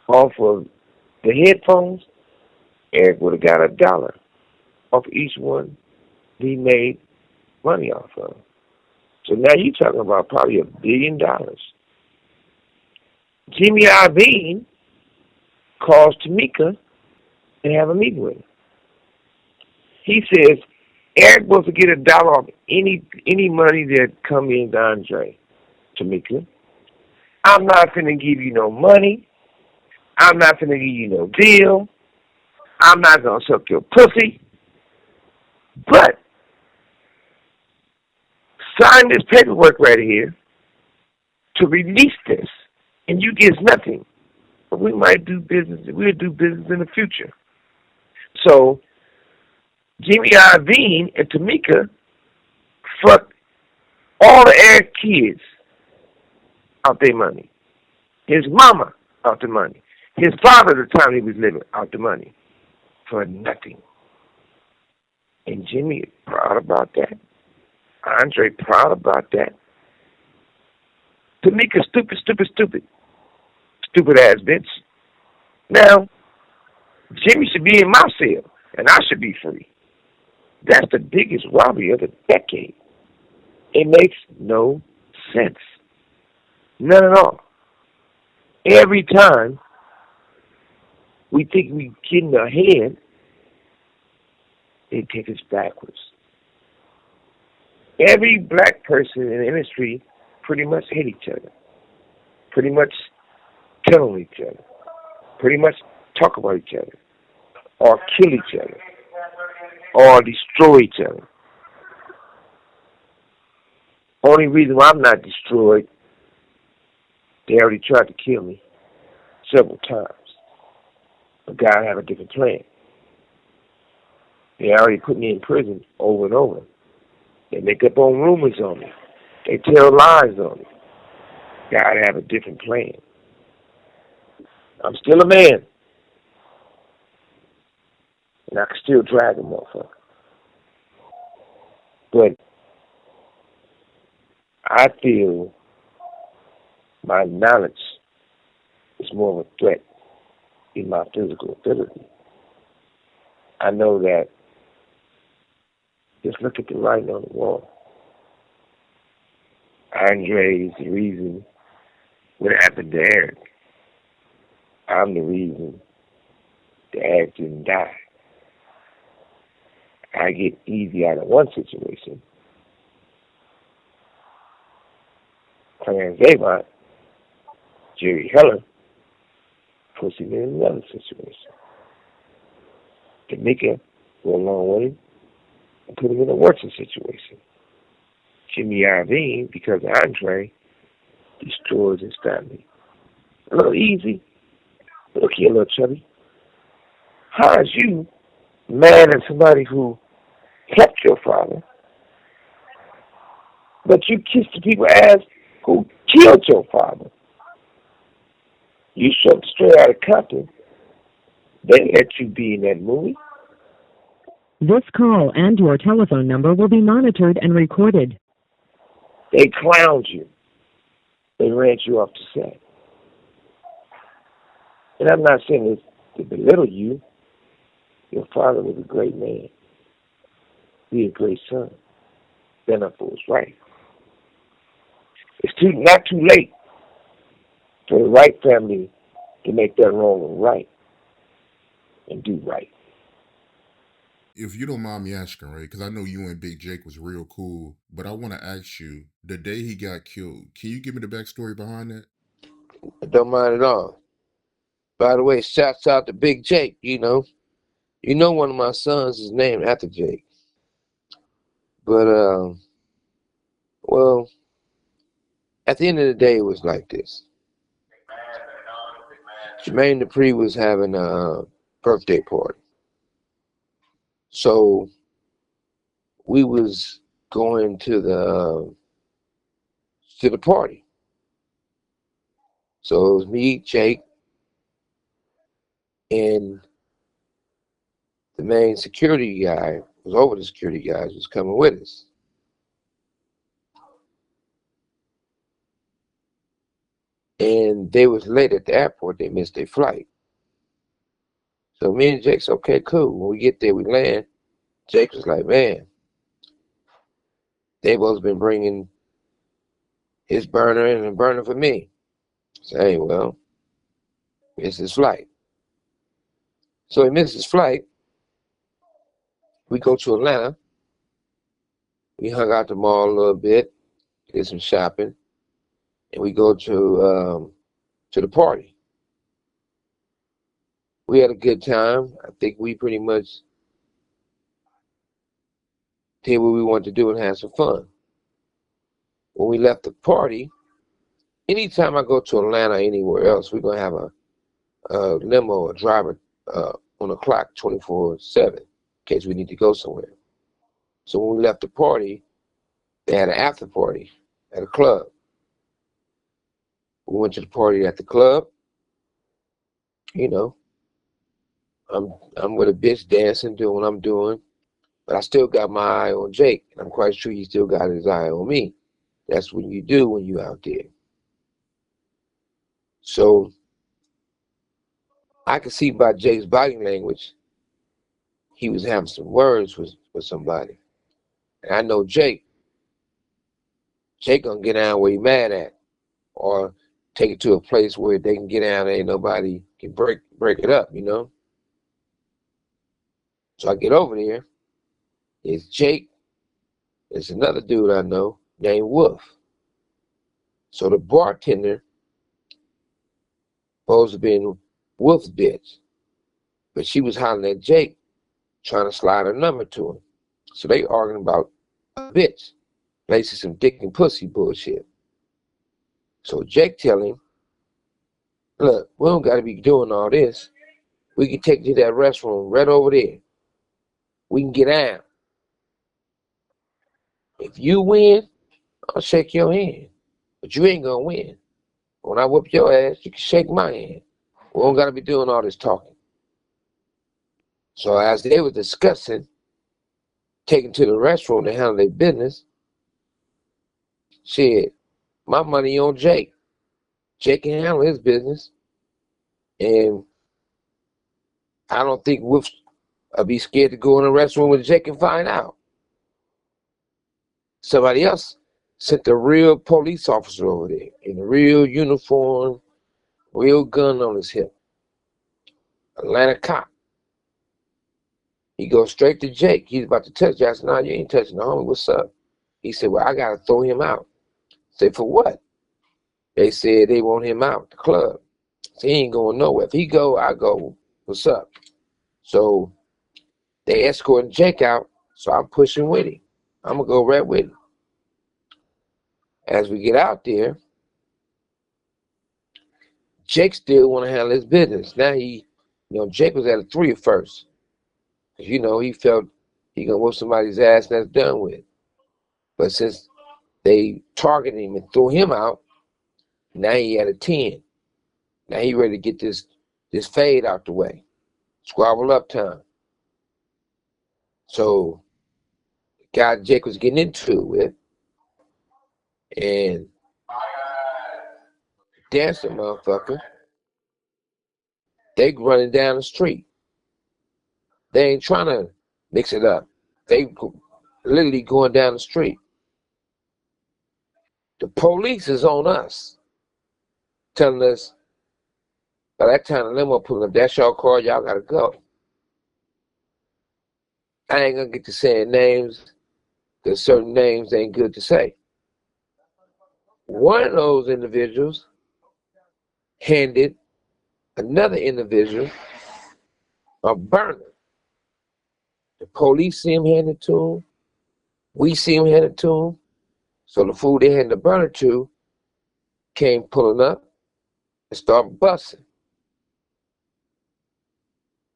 off of the headphones, Eric would have got $1 off each one he made money off of. So now you're talking about probably $1 billion. Jimmy Iovine calls Tamika and have a meeting with him. He says Eric wants to get $1 off any money that come in to Andre. Tamika, I'm not going to give you no money. I'm not going to give you no deal. I'm not going to suck your pussy. But sign this paperwork right here to release this, and you get nothing. but we might do business. We'll do business in the future. So Jimmy Iovine and Tamika fucked all the Eric kids out their money. His mama out the money. His father at the time he was living out the money for nothing. And Jimmy is proud about that. Andre proud about that. Tamika stupid, stupid, stupid. Stupid ass bitch. Now, Jimmy should be in my cell, and I should be free. That's the biggest robbery of the decade. It makes no sense. None at all. Every time we think we're getting ahead, they take us backwards. Every black person in the industry pretty much hate each other, pretty much tell on each other, pretty much talk about each other, or kill each other, or destroy each other. Only reason why I'm not destroyed, they already tried to kill me several times. But God had a different plan. They already put me in prison over and over. They make up on rumors on me. They tell lies on me. God have a different plan. I'm still a man. And I can still drag a motherfucker. But I feel my knowledge is more of a threat than my physical ability. I know that just look at the writing on the wall. Andre is the reason what happened to Eric. I'm the reason that Eric didn't die. I get easy out of one situation. Clarence Avant, Jerry Heller, puts him in another situation. Tamika go along with him and put him in a worse situation. Jimmy Iovine, because of Andre, destroys his family. A little easy. Look here, little chubby. How is you, man and somebody who helped your father, but you kissed the people's ass who killed your father? You shot straight out of Compton. They let you be in that movie. This call and your telephone number will be monitored and recorded. They clowned you. They ran you off the set. And I'm not saying this to belittle you. Your father was a great man. Be a great son. Stand up for what's right. It's not too late for the right family to make that wrong and right and do right. If you don't mind me asking, right? Because I know you and Big Jake was real cool, but I want to ask you, the day he got killed, can you give me the backstory behind that? I don't mind at all. By the way, shouts out to Big Jake, you know. You know one of my sons is named after Jake. But, well, at the end of the day, it was like this. Jermaine Dupri was having a birthday party. So we was going to the party. So it was me, Jake, and the main security guy was over the security guys was coming with us. And they was late at the airport. They missed their flight. So me and Jake's okay, cool. When we get there, we land. Jake was like, man, they've both been bringing his burner and a burner for me. So, hey, well, missed his flight. So he missed his flight. We go to Atlanta. We hung out the mall a little bit, did some shopping, and we go to the party. We had a good time. I think we pretty much did what we wanted to do and had some fun. When we left the party, anytime I go to Atlanta or anywhere else, we're going to have a limo or driver on the clock 24/7 in case we need to go somewhere. So when we left the party, they had an after party at a club. We went to the party at the club. You know, I'm with a bitch dancing, doing what I'm doing, but I still got my eye on Jake, and I'm quite sure he still got his eye on me. That's what you do when you out there. So I could see by Jake's body language, he was having some words with somebody. And I know Jake gonna get down where he mad at, or take it to a place where they can get down and ain't nobody can break it up, you know? So I get over there. It's Jake. There's another dude I know named Wolf. So the bartender supposed to be in Wolf's bitch, but she was hollering at Jake, trying to slide her number to him. So they arguing about a bitch, basically some dick and pussy bullshit. So Jake tell him, look, we don't got to be doing all this. We can take you to that restroom right over there. We can get down. If you win, I'll shake your hand. But you ain't gonna win. When I whip your ass, you can shake my hand. We don't gotta be doing all this talking. So as they were discussing taking to the restroom to handle their business, shit, my money on Jake. Jake can handle his business. And I don't think Wolf will be scared to go in the restroom with Jake and find out. Somebody else sent a real police officer over there in a real uniform, real gun on his hip. Atlanta cop. He goes straight to Jake. He's about to touch you. I said, no, you ain't touching the homie. What's up? He said, well, I got to throw him out. I said, for what? They said they want him out the club. So he ain't going nowhere. If he go, I go. What's up? So they escorting Jake out. So I'm pushing with him. I'm going to go right with him. As we get out there, Jake still want to handle his business. Now Jake was at a 3 at first. Because, he felt he going to whoop somebody's ass and that's done with. But since they targeted him and threw him out, now he at a 10. Now he ready to get this fade out the way. Squabble up time. So the guy Jake was getting into it with, and dancing motherfucker, they running down the street. They ain't trying to mix it up. They literally going down the street. The police is on us, telling us, by that time the limo pulling up, that's your car, y'all gotta go. I ain't gonna get to saying names, because certain names ain't good to say. One of those individuals handed another individual a burner. The police see him hand it to him. We see him hand it to him. So the fool they handed the burner to came pulling up and started busting.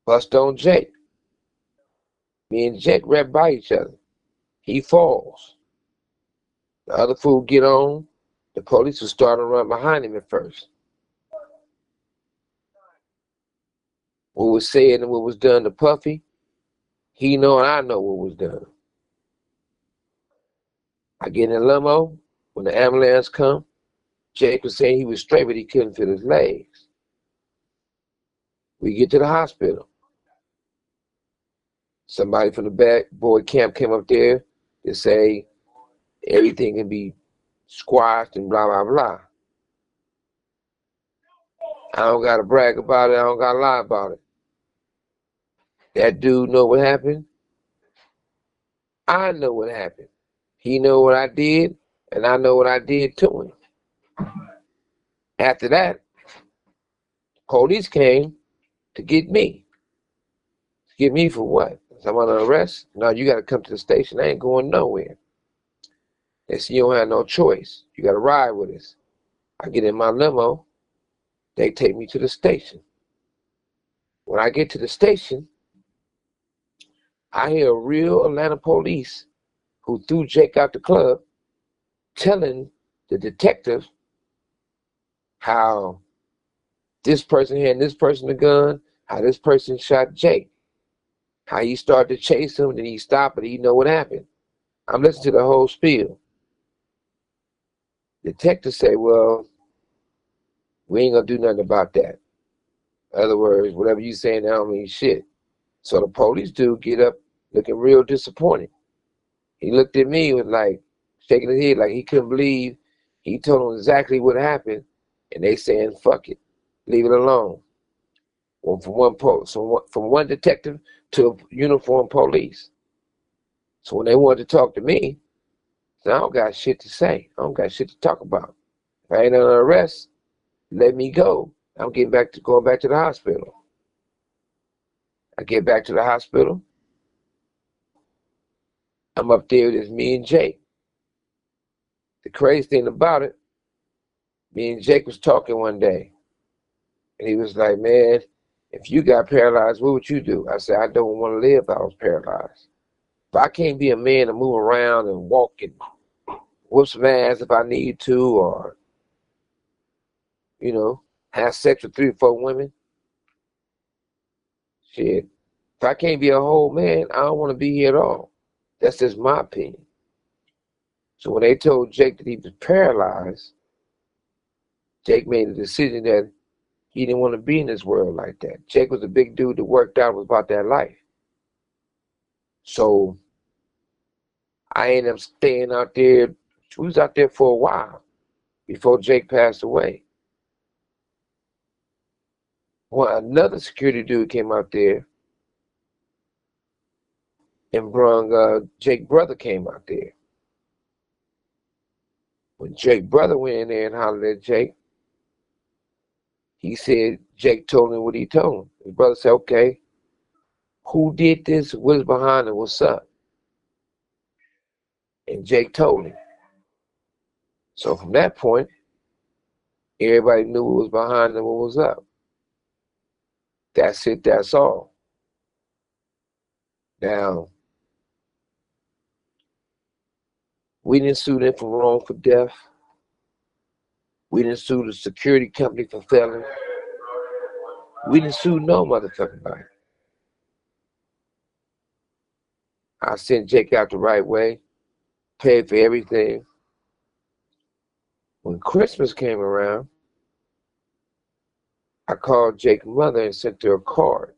Bust on Jake. Me and Jake right by each other. He falls. The other fool get on. The police was starting to run behind him at first. What was said and what was done to Puffy, he know and I know what was done. I get in the limo. When the ambulance come, Jake was saying he was straight, but he couldn't feel his legs. We get to the hospital. Somebody from the bad boy camp came up there to say everything can be squashed and blah, blah, blah. I don't got to brag about it. I don't got to lie about it. That dude know what happened. I know what happened. He know what I did, and I know what I did to him. After that, police came to get me. To get me for what? I'm under arrest? No, you got to come to the station. I ain't going nowhere. They say you don't have no choice. You got to ride with us. I get in my limo. They take me to the station. When I get to the station, I hear a real Atlanta police who threw Jake out the club telling the detective how this person had this person a gun, how this person shot Jake, how he started to chase him, then he stopped, but he know what happened. I'm listening to the whole spiel. Detectives say, well, we ain't gonna do nothing about that. In other words, whatever you saying now don't mean shit. So the police dude get up looking real disappointed. He looked at me with like shaking his head like he couldn't believe he told them exactly what happened, and they saying fuck it, leave it alone. Well, from one detective to a uniformed police. So when they wanted to talk to me, I said, I don't got shit to say. I don't got shit to talk about. If I ain't under arrest, let me go. I'm going back to the hospital. I get back to the hospital. I'm up there, it's me and Jake. The crazy thing about it, me and Jake was talking one day, and he was like, man, if you got paralyzed, what would you do? I said, I don't want to live if I was paralyzed. If I can't be a man and move around and walk and whoop some ass if I need to, or, have sex with 3 or 4 women, shit. If I can't be a whole man, I don't want to be here at all. That's just my opinion. So when they told Jake that he was paralyzed, Jake made a decision that he didn't want to be in this world like that. Jake was a big dude that worked out, was about that life. So I ended up staying out there. We was out there for a while before Jake passed away. Well, another security dude came out there and brung Jake's brother came out there. When Jake's brother went in there and hollered at Jake, he said Jake told him what he told him. His brother said, okay, who did this? What's behind it? What's up? And Jake told him. So from that point, everybody knew what was behind it, what was up. That's it, that's all. Now, we didn't sue them for wrongful death. We didn't sue the security company for failing. We didn't sue no motherfucking body. I sent Jake out the right way, paid for everything. When Christmas came around, I called Jake's mother and sent her a card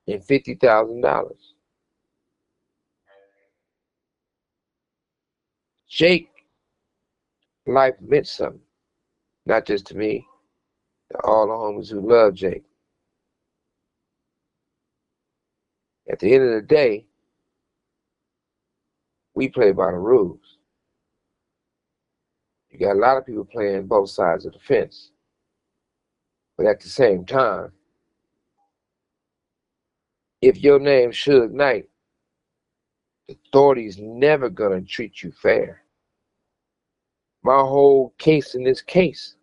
and $50,000. Jake's life meant something, not just to me, to all the homies who love Jake. At the end of the day, we play by the rules. You got a lot of people playing both sides of the fence. But at the same time, if your name's Suge Knight, the authority's never gonna treat you fair. My whole case in this case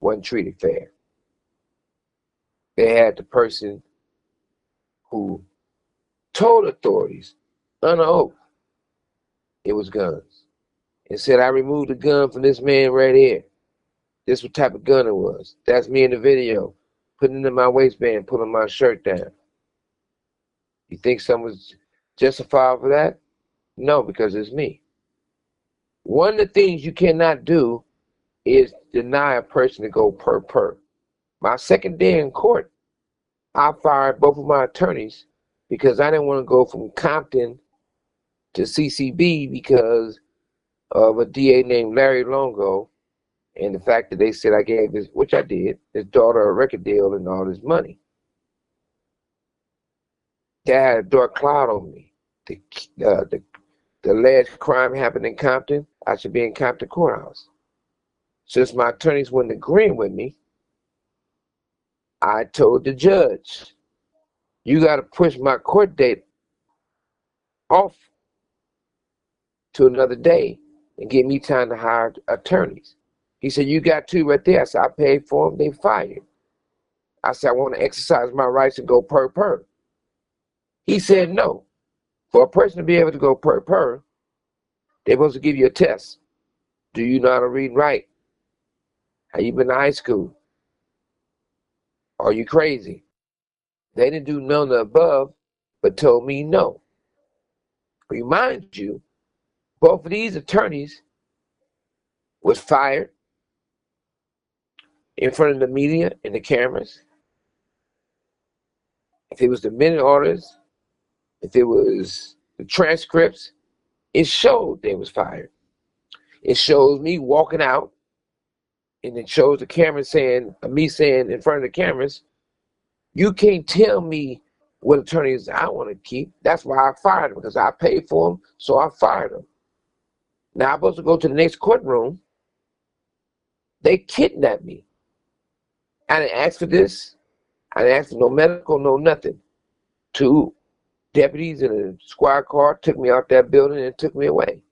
wasn't treated fair. They had the person who told authorities under oath it was guns and said, I removed the gun from this man right here. This what type of gun it was. That's me in the video, putting it in my waistband, pulling my shirt down. You think someone's justified for that? No, because it's me. One of the things you cannot do is deny a person to go per. My second day in court, I fired both of my attorneys because I didn't want to go from Compton to CCB because of a DA named Larry Longo and the fact that they said I gave his, which I did, his daughter a record deal and all this money. That had a dark cloud on me. The alleged crime happened in Compton. I should be in Compton courthouse. Since my attorneys weren't agreeing with me, I told the judge, you got to push my court date off to another day and give me time to hire attorneys. He said, you got 2 right there. I said, I paid for them, they fired. I said, I want to exercise my rights and go per. He said no. For a person to be able to go per, they're supposed to give you a test. Do you know how to read and write? Have you been to high school? Are you crazy? They didn't do none of the above, but told me no. Remind you, both of these attorneys was fired in front of the media and the cameras. If it was the minute orders, if it was the transcripts, it showed they was fired. It shows me walking out, and it shows the camera saying, me saying in front of the cameras, you can't tell me what attorneys I want to keep. That's why I fired them, because I paid for them, so I fired them. Now I'm supposed to go to the next courtroom. They kidnapped me. I didn't ask for this. I didn't ask for no medical, no nothing. 2 deputies in a squad car took me out that building and took me away.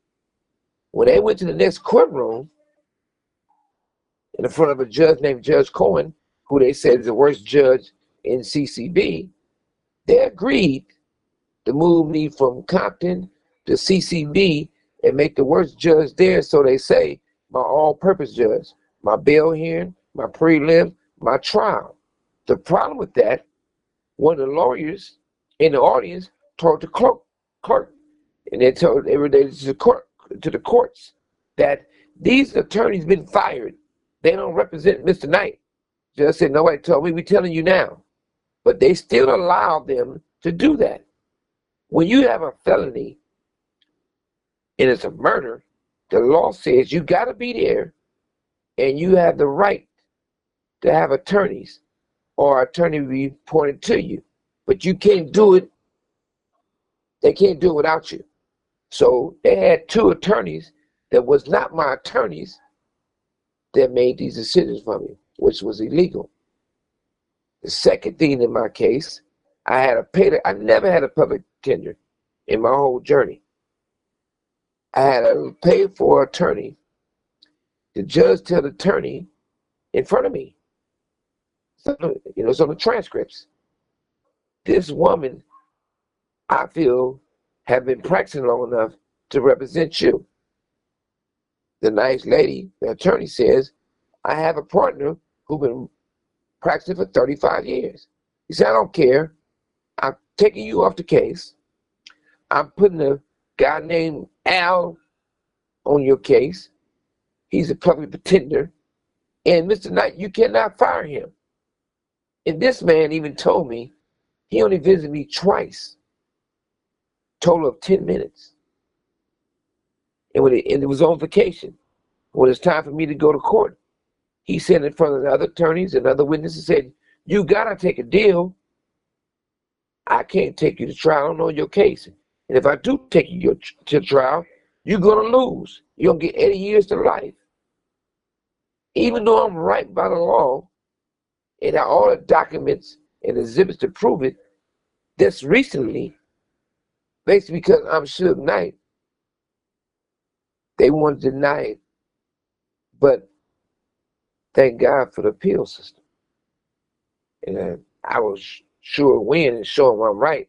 When they went to the next courtroom, in front of a judge named Judge Cohen, who they said is the worst judge in CCB, they agreed to move me from Compton to CCB and make the worst judge there, so they say, my all-purpose judge, my bail hearing, my prelim, my trial. The problem with that, one of the lawyers in the audience told the clerk, and they told everybody to the courts that these attorneys been fired. They don't represent Mr. Knight. Judge said, nobody told me, we're telling you now. But they still allow them to do that. When you have a felony and it's a murder, the law says you got to be there and you have the right to have attorneys or attorney be pointed to you. But you can't do it. They can't do it without you. So they had 2 attorneys that was not my attorneys that made these decisions for me, which was illegal. The second thing in my case, I never had a public defender in my whole journey. I had a paid for attorney. The judge tell the attorney in front of me, it's on the transcripts. This woman, I feel, have been practicing long enough to represent you. The nice lady, the attorney says, I have a partner who's been practicing for 35 years. He said, I don't care. I'm taking you off the case. I'm putting a guy named Al on your case. He's a public pretender. And Mr. Knight, you cannot fire him. And this man even told me he only visited me twice, total of 10 minutes. And it was on vacation. When it's time for me to go to court, he said in front of the other attorneys and other witnesses, said, you gotta take a deal. I can't take you to trial. I don't know your case. And if I do take you to trial, you're gonna lose. You're gonna get 80 years to life. Even though I'm right by the law and have all the documents and exhibits to prove it, this recently, basically because I'm Suge Knight, they want to deny it. But thank God for the appeal system. And I was sure win and show them I'm right.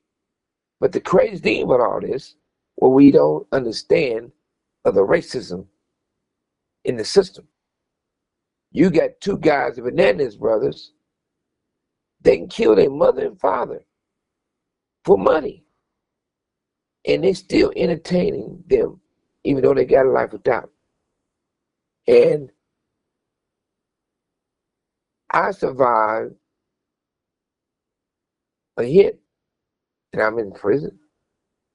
But the crazy thing about all this, what we don't understand of the racism in the system. You got 2 guys, the Hernandez brothers, they can kill their mother and father for money. And they still entertaining them, even though they got a life without. And I survived a hit, and I'm in prison.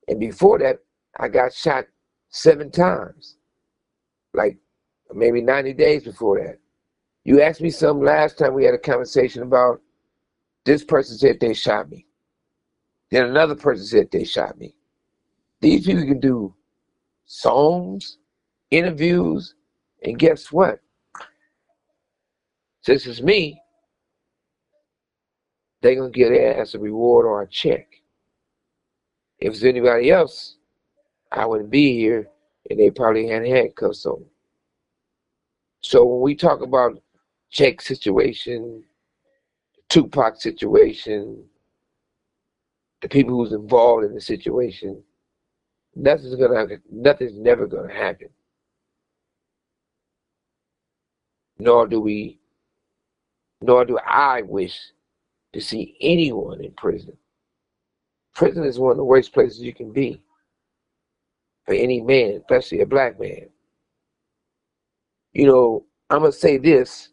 And before that, I got shot 7 times, like maybe 90 days before that. You asked me something last time we had a conversation about this person said they shot me. Then another person said they shot me. These people can do songs, interviews, and guess what? Since it's me, they're going to get their ass a reward or a check. If it's anybody else, I wouldn't be here, and they probably had handcuffs on. So when we talk about check situation, Tupac situation, the people who's involved in the situation, nothing's never gonna happen. Nor do we, nor do I wish to see anyone in prison. Prison is one of the worst places you can be for any man, especially a black man. You know, I'm gonna say this: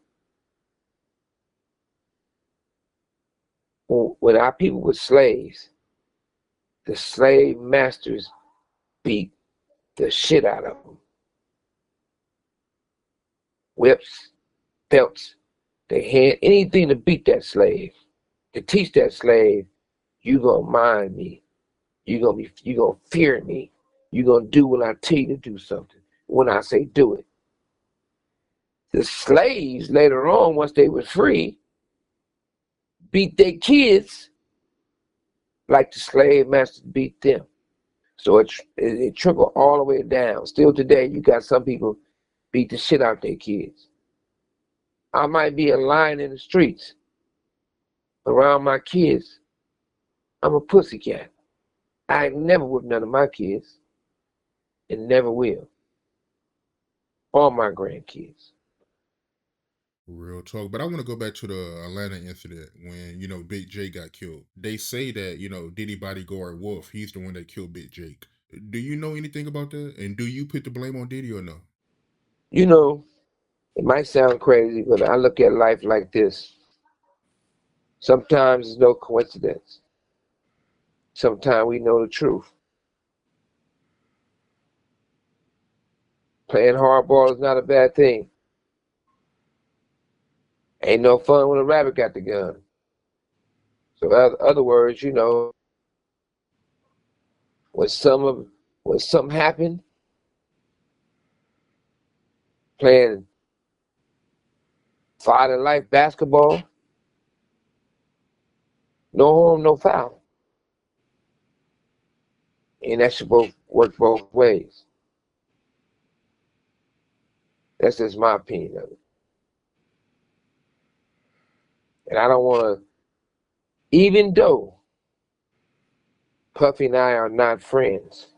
when our people were slaves, the slave masters beat the shit out of them. Whips, belts, they had anything to beat that slave, to teach that slave, you gonna mind me, you gonna fear me, you gonna do when I tell you to do something, when I say do it. The slaves later on, once they were free, beat their kids like the slave masters beat them. So it trickled all the way down. Still today, you got some people beat the shit out their kids. I might be a lion in the streets around my kids. I'm a pussycat. I ain't never with none of my kids and never will. Or my grandkids. Real talk. But I want to go back to the Atlanta incident when, Big Jake got killed. They say that, Diddy bodyguard Wolf, he's the one that killed Big Jake. Do you know anything about that? And do you put the blame on Diddy or no? You know, it might sound crazy, but I look at life like this. Sometimes it's no coincidence. Sometimes we know the truth. Playing hardball is not a bad thing. Ain't no fun when a rabbit got the gun. So in other words, when something happened, playing fight in life basketball, no harm, no foul. And that should both work both ways. That's just my opinion of it. And I don't want to, even though Puffy and I are not friends,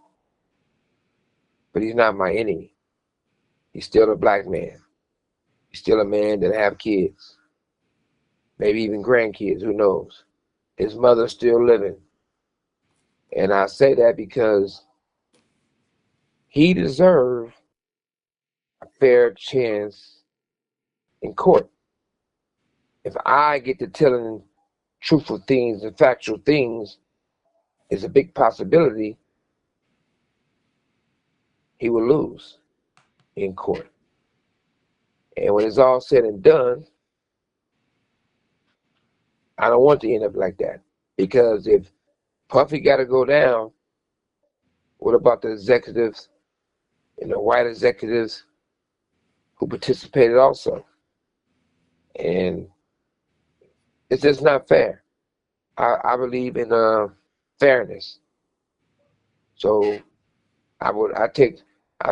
but he's not my enemy. He's still a black man. He's still a man that have kids, maybe even grandkids, who knows. His mother's still living. And I say that because he deserved a fair chance in court. If I get to telling truthful things and factual things, it's a big possibility he will lose in court. And when it's all said and done, I don't want to end up like that. Because if Puffy got to go down, what about the executives and the white executives who participated also? And it's just not fair. I believe in fairness. So I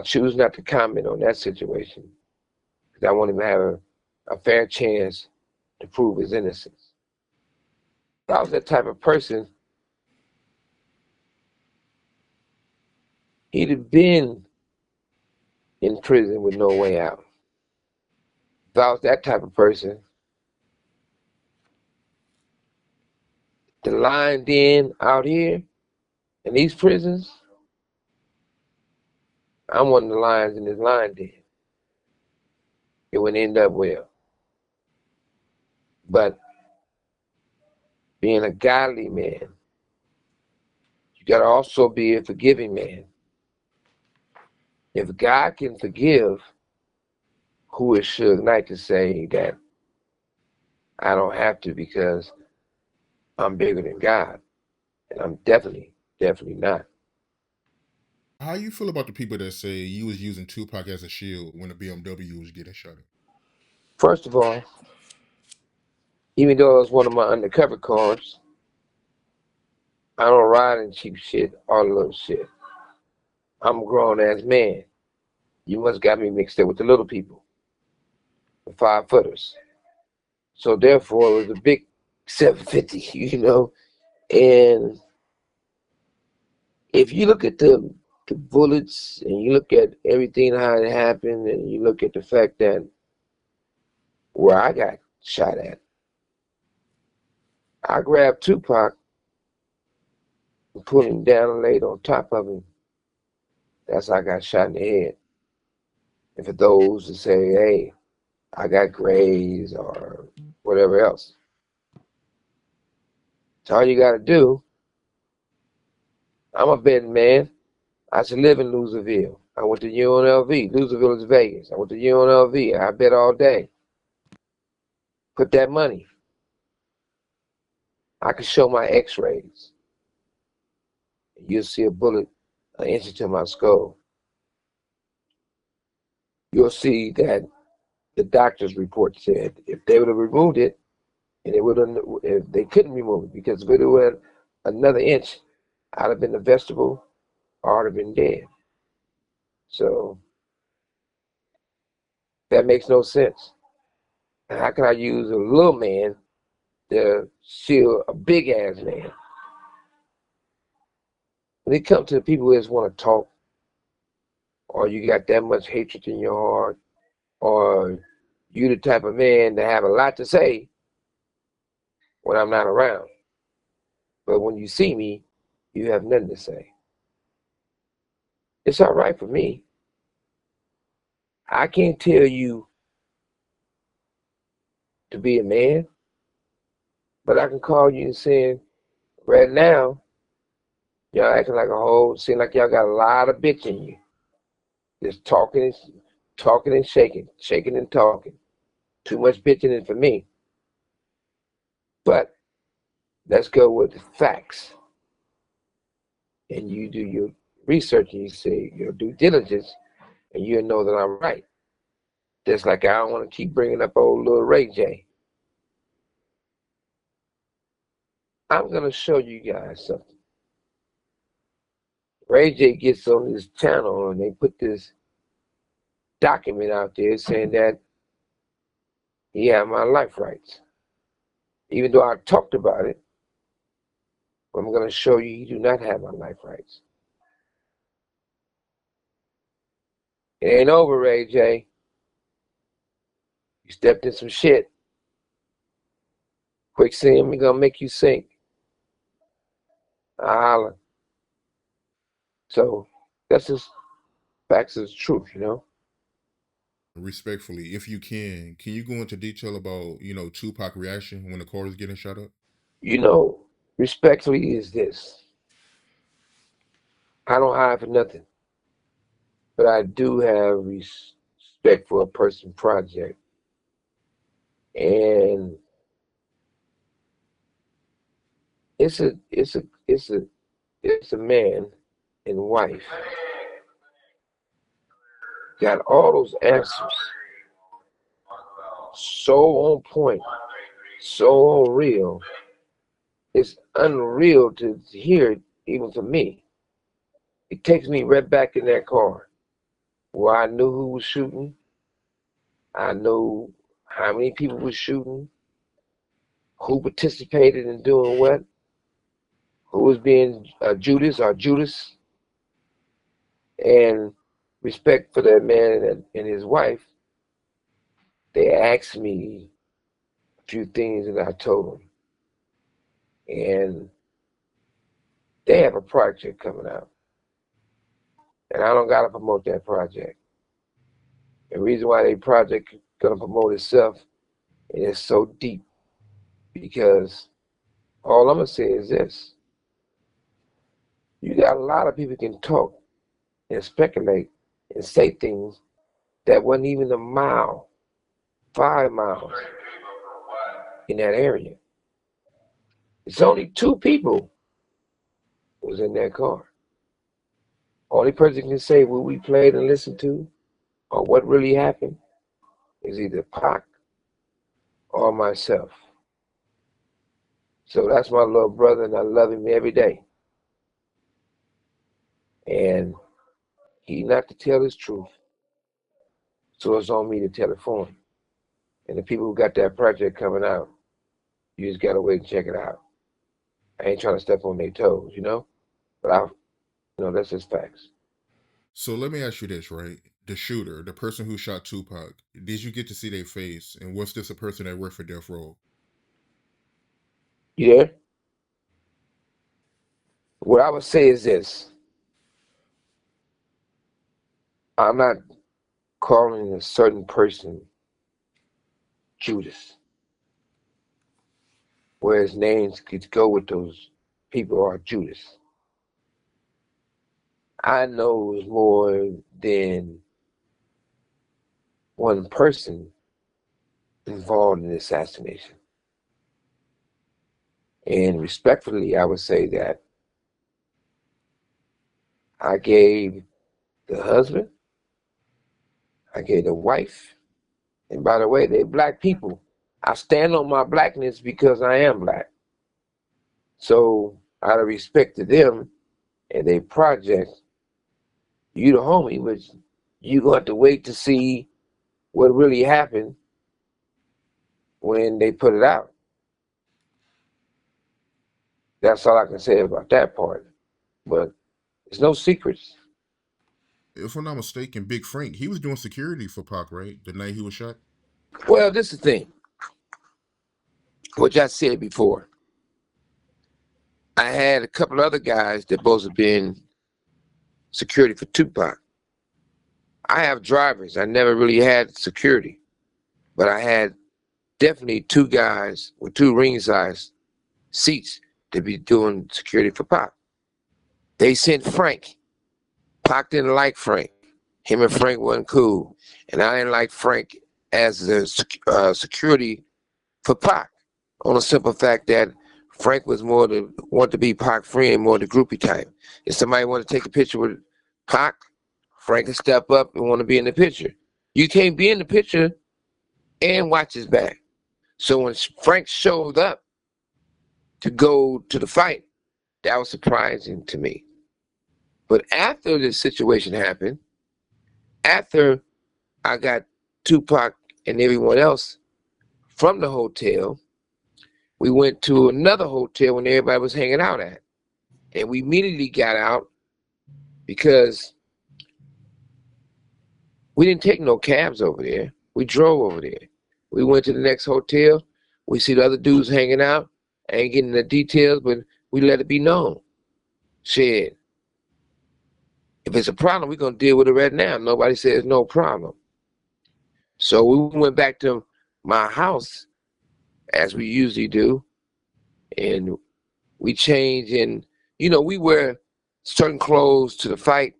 choose not to comment on that situation because I want him to have a fair chance to prove his innocence. If I was that type of person, he'd have been in prison with no way out. If I was that type of person, the line den out here in these prisons, I'm one of the lions in this line den. It wouldn't end up well. But being a godly man, you gotta also be a forgiving man. If God can forgive, who is Suge Knight to say that I don't have to because I'm bigger than God? And I'm definitely not. How you feel about the people that say you was using Tupac as a shield when the BMW was getting shot at? First of all, even though it was one of my undercover cars, I don't ride in cheap shit, all the little shit. I'm a grown ass man. You must got me mixed up with the little people, the 5 footers. So therefore, it was a big 750, And if you look at the bullets and you look at everything how it happened and you look at the fact that where I got shot at, I grabbed Tupac and put him down and laid on top of him. That's how I got shot in the head. And for those that say, hey, I got grays or whatever else, it's all you got to do. I'm a betting man. I used to live in Loserville. I went to UNLV. Loserville is Vegas. I went to UNLV. I bet all day. Put that money. I can show my x-rays. You'll see a bullet an inch into my skull. You'll see that the doctor's report said if they would have removed it, and if they couldn't remove it, because if it went another inch, I'd have been a vegetable or I'd have been dead. So that makes no sense. How can I use a little man to shield a big ass man? When it comes to the people who just want to talk, or you got that much hatred in your heart, or you the type of man that have a lot to say when I'm not around. But when you see me, you have nothing to say. It's all right for me. I can't tell you to be a man, but I can call you and say, right now, y'all acting like a whole, seem like y'all got a lot of bitch in you. Just talking and shaking and talking. Too much bitching in for me. But let's go with the facts. And you do your research and you say your due diligence, and you know that I'm right. Just like I don't want to keep bringing up old little Ray J. I'm going to show you guys something. Ray J gets on this channel and they put this document out there saying that he had my life rights. Even though I talked about it, I'm going to show you do not have my life rights. It ain't over, Ray J. You stepped in some shit. Quicksand, we going to make you sink. I holler. So that's just facts of the truth. Respectfully, if you can you go into detail about, Tupac reaction when the car was getting shot up? You know, respectfully is this. I don't hide for nothing, but I do have respect for a person project. And it's a man and wife got all those answers so on point, so real. It's unreal to hear it, even for me. It takes me right back in that car where I knew who was shooting. I knew how many people were shooting, who participated in doing what, who was being Judas or Judas, and respect for that man and his wife. They asked me a few things that I told them, and they have a project coming out, and I don't gotta promote that project. The reason why they project gonna promote itself, and it's so deep, because all I'm gonna say is this: you got a lot of people can talk and speculate and say things that wasn't even a mile, 5 miles in that area. It's only two people was in that car. Only person can say what we played and listened to or what really happened is either Pac or myself. So that's my little brother, and I love him every day. And he not to tell his truth, so it's on me to tell it for him. And the people who got that project coming out, You just gotta wait and check it out. I ain't trying to step on their toes, you know? But that's just facts. So let me ask you this, right? The shooter, the person who shot Tupac, did you get to see their face? And was this a person that worked for Death Row? You there? What I would say is this. I'm not calling a certain person Judas, whereas names could go with those people are Judas. I know it's more than one person involved in the assassination. And respectfully, I would say that I gave the husband, I gave the wife, and by the way, they're black people. I stand on my blackness because I am black. So out of respect to them and their project, you the homie, but you gonna have to wait to see what really happened when they put it out. That's all I can say about that part. But there's no secrets. If I'm not mistaken, Big Frank, he was doing security for Pac, right? The night he was shot? Well, this is the thing, which I said before. I had a couple other guys that both have been security for Tupac. I have drivers. I never really had security, but I had definitely two guys with two ring size seats to be doing security for Pac. They sent Frank. Pac didn't like Frank. Him and Frank wasn't cool, and I didn't like Frank as the security for Pac. On the simple fact that Frank was more to want to be Pac friend, more the groupie type. If somebody want to take a picture with Pac, Frank can step up and want to be in the picture. You can't be in the picture and watch his back. So when Frank showed up to go to the fight, that was surprising to me. But after this situation happened, after I got Tupac and everyone else from the hotel, we went to another hotel when everybody was hanging out at. And we immediately got out because we didn't take no cabs over there. We drove over there. We went to the next hotel. We see the other dudes hanging out. I ain't getting the details, but we let it be known. Shit, if it's a problem, we're going to deal with it right now. Nobody says no problem. So we went back to my house, as we usually do, and we changed and, we wear certain clothes to the fight.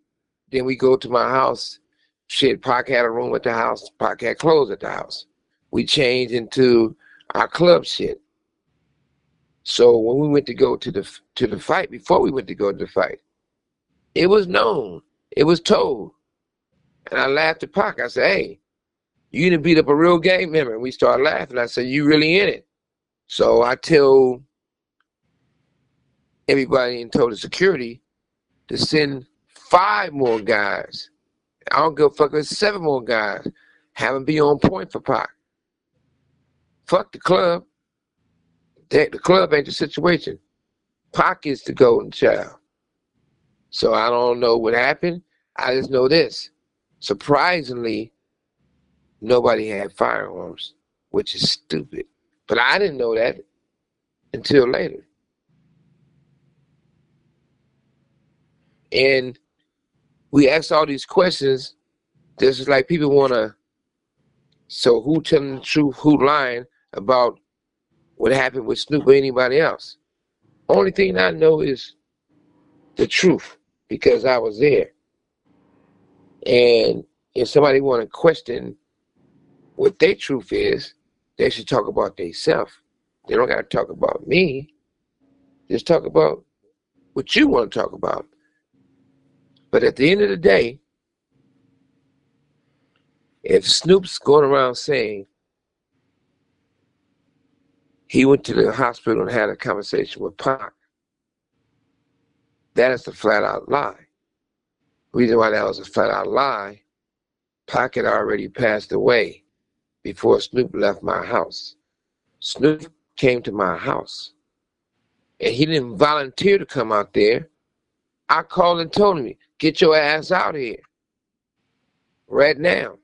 Then we go to my house. Shit, Pac had a room at the house. Pac had clothes at the house. We changed into our club shit. So when we went to go to the fight, before we went to go to the fight, it was known. It was told. And I laughed at Pac. I said, hey, you didn't beat up a real gang member. And we started laughing. I said, you really in it. So I tell everybody and told the security to send 5 more guys. I don't give a fuck if it's 7 more guys. Have them be on point for Pac. Fuck the club. The club ain't the situation. Pac is the golden child. So I don't know what happened. I just know this. Surprisingly, nobody had firearms, which is stupid. But I didn't know that until later. And we asked all these questions. This is like people want to, so who telling the truth, who lying about what happened with Snoop or anybody else? Only thing I know is the truth because I was there. And if somebody want to question what their truth is, they should talk about themselves. They don't got to talk about me. Just talk about what you want to talk about. But at the end of the day, if Snoop's going around saying he went to the hospital and had a conversation with Pac, that is a flat out lie. The reason why that was a flat out lie, Pac had already passed away before Snoop left my house. Snoop came to my house. And he didn't volunteer to come out there. I called and told him, get your ass out here right now.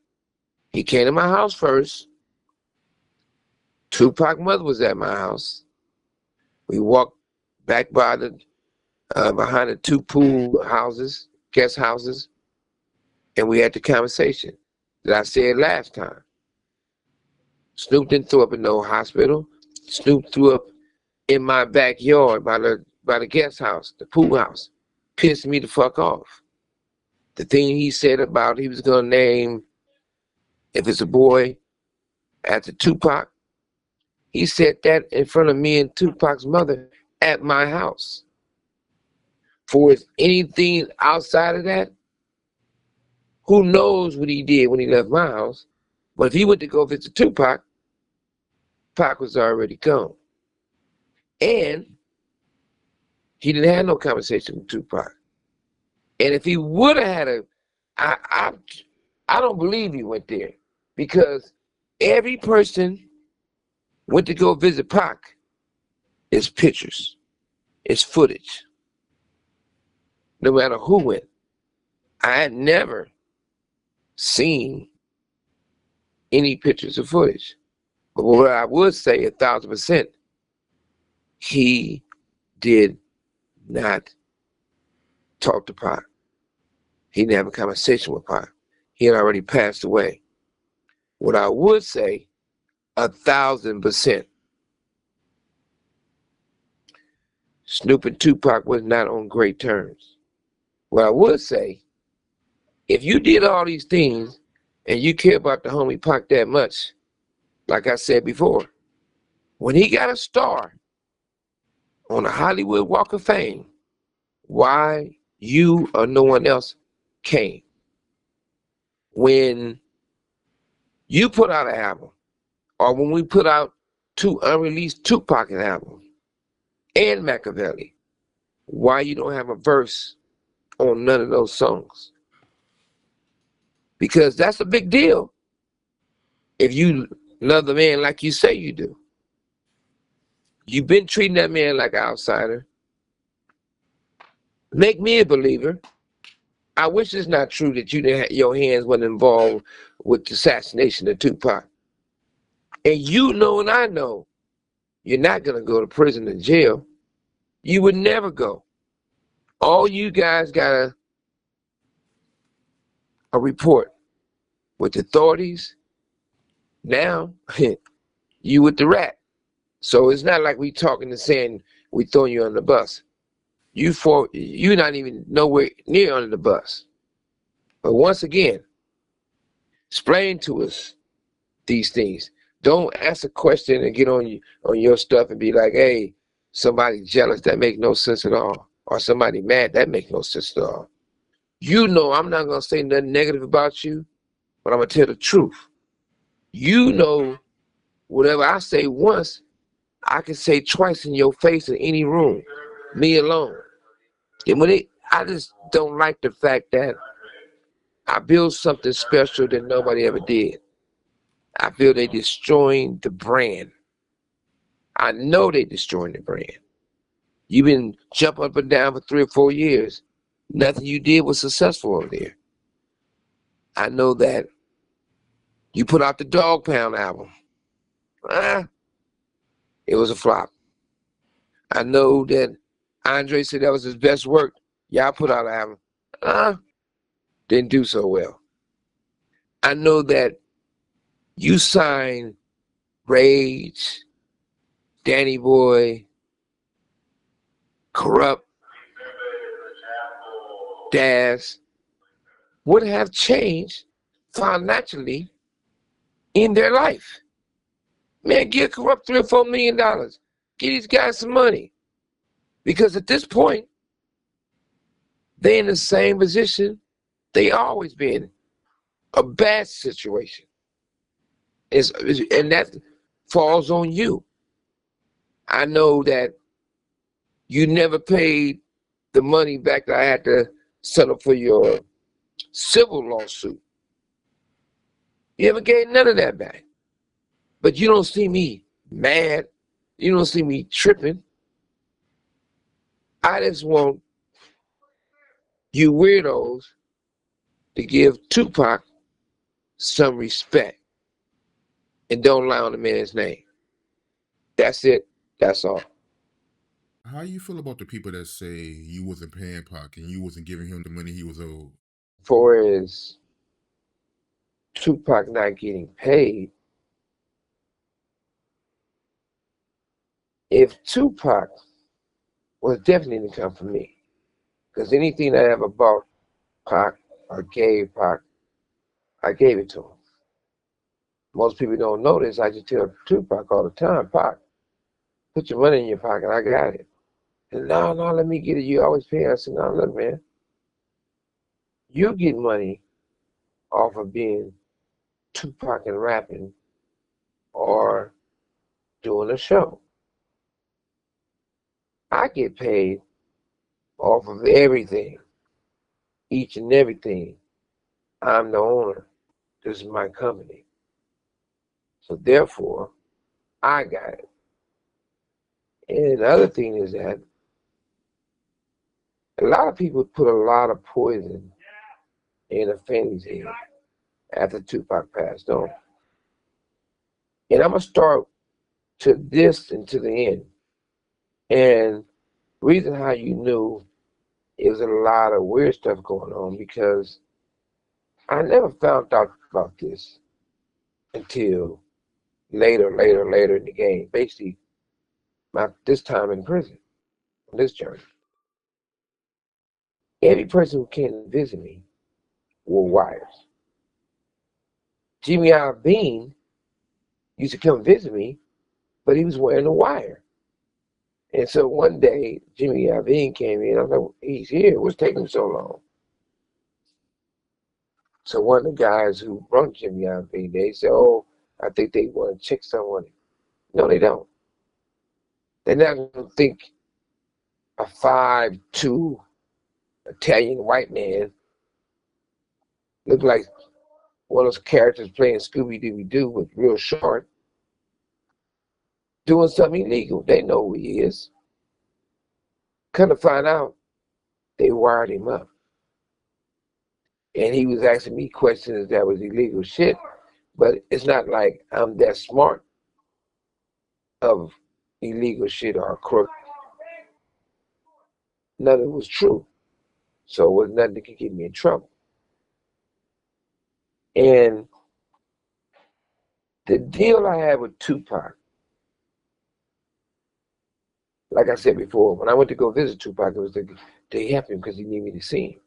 He came to my house first. Tupac's mother was at my house. We walked back by the behind the two pool houses, guest houses, and we had the conversation that I said last time. Snoop didn't throw up in no hospital. Snoop threw up in my backyard by the guest house, the pool house. Pissed me the fuck off. The thing he said about he was gonna name, if it's a boy, after Tupac, he said that in front of me and Tupac's mother at my house. For anything outside of that, who knows what he did when he left my house? But if he went to go visit Tupac, Pac was already gone. And he didn't have no conversation with Tupac. And if he would have had I don't believe he went there, because every person went to go visit Pac. It's pictures, it's footage. No matter who went, I had never seen any pictures or footage. But what I would say 1,000%, he did not talk to Pac. He didn't have a conversation with Pac. He had already passed away. What I would say 1,000%, Snoop and Tupac was not on great terms. What I would say, if you did all these things and you care about the homie Pac that much, like I said before, when he got a star on the Hollywood Walk of Fame, why you or no one else came? When you put out an album, or when we put out 2 unreleased Tupac albums and Machiavelli, why you don't have a verse on none of those songs? Because that's a big deal if you love the man like you say you do. You've been treating that man like an outsider. Make me a believer. I wish it's not true that you didn't your hands weren't involved with the assassination of Tupac. And you know and I know you're not going to go to prison and jail. You would never go. All you guys got a report with the authorities. Now, you with the rat. So it's not like we talking and saying we throwing you on the bus. You're not even nowhere near under the bus. But once again, explain to us these things. Don't ask a question and get on your stuff and be like, hey, somebody jealous, that make no sense at all. Or somebody mad, that make no sense at all. You know I'm not going to say nothing negative about you, but I'm going to tell the truth. You know whatever I say once, I can say twice in your face in any room, me alone. And I just don't like the fact that I build something special that nobody ever did. I feel they destroying the brand. I know they destroying the brand. You've been jumping up and down for 3 or 4 years. Nothing you did was successful over there. I know that you put out the Dog Pound album. It was a flop. I know that Andre said that was his best work. Y'all put out an album. Didn't do so well. I know that you signed Rage, Danny Boy, Corrupt, Daz, would have changed financially in their life. Man, give Corrupt $3 or $4 million. Give these guys some money. Because at this point, they're in the same position they always been. A bad situation. And that falls on you. I know that you never paid the money back that I had to settle for your civil lawsuit. You never gave none of that back. But you don't see me mad You don't see me tripping. I just want you weirdos to give Tupac some respect and don't lie on the man's name. That's it. That's all. How you feel about the people that say you wasn't paying Pac and you wasn't giving him the money he was owed? For as Tupac not getting paid, if Tupac was definitely to come from me, because anything I ever bought Pac or gave Pac, I gave it to him. Most people don't know this. I just tell Tupac all the time, Pac, put your money in your pocket. I got it. And no, let me get it. You always pay. I said, no, look, man, you get money off of being Tupac and rapping or doing a show. I get paid off of everything, each and everything. I'm the owner. This is my company. So therefore, I got it. And the other thing is that a lot of people put a lot of poison in a family's head after Tupac passed on. And I'm going to start to this and to the end. And reason how you knew it was a lot of weird stuff going on because I never found out about this until later in the game. Basically, this time in prison, on this journey. Every person who came to visit me wore wires. Jimmy Iovine used to come visit me, but he was wearing a wire. And so one day, Jimmy Iovine came in. I was like, he's here. What's taking so long? So one of the guys who brought Jimmy Iovine, they said, oh, I think they want to check someone. No, they don't. They're not going to think a 5'2" Italian white man look like one of those characters playing Scooby-Doo with real short, doing something illegal. They know who he is. Come to find out, they wired him up. And he was asking me questions that was illegal shit, but it's not like I'm that smart of illegal shit or crook. None of it was true. So it was nothing that could get me in trouble. And the deal I had with Tupac, like I said before, when I went to go visit Tupac, it was to help him because he needed me to see him.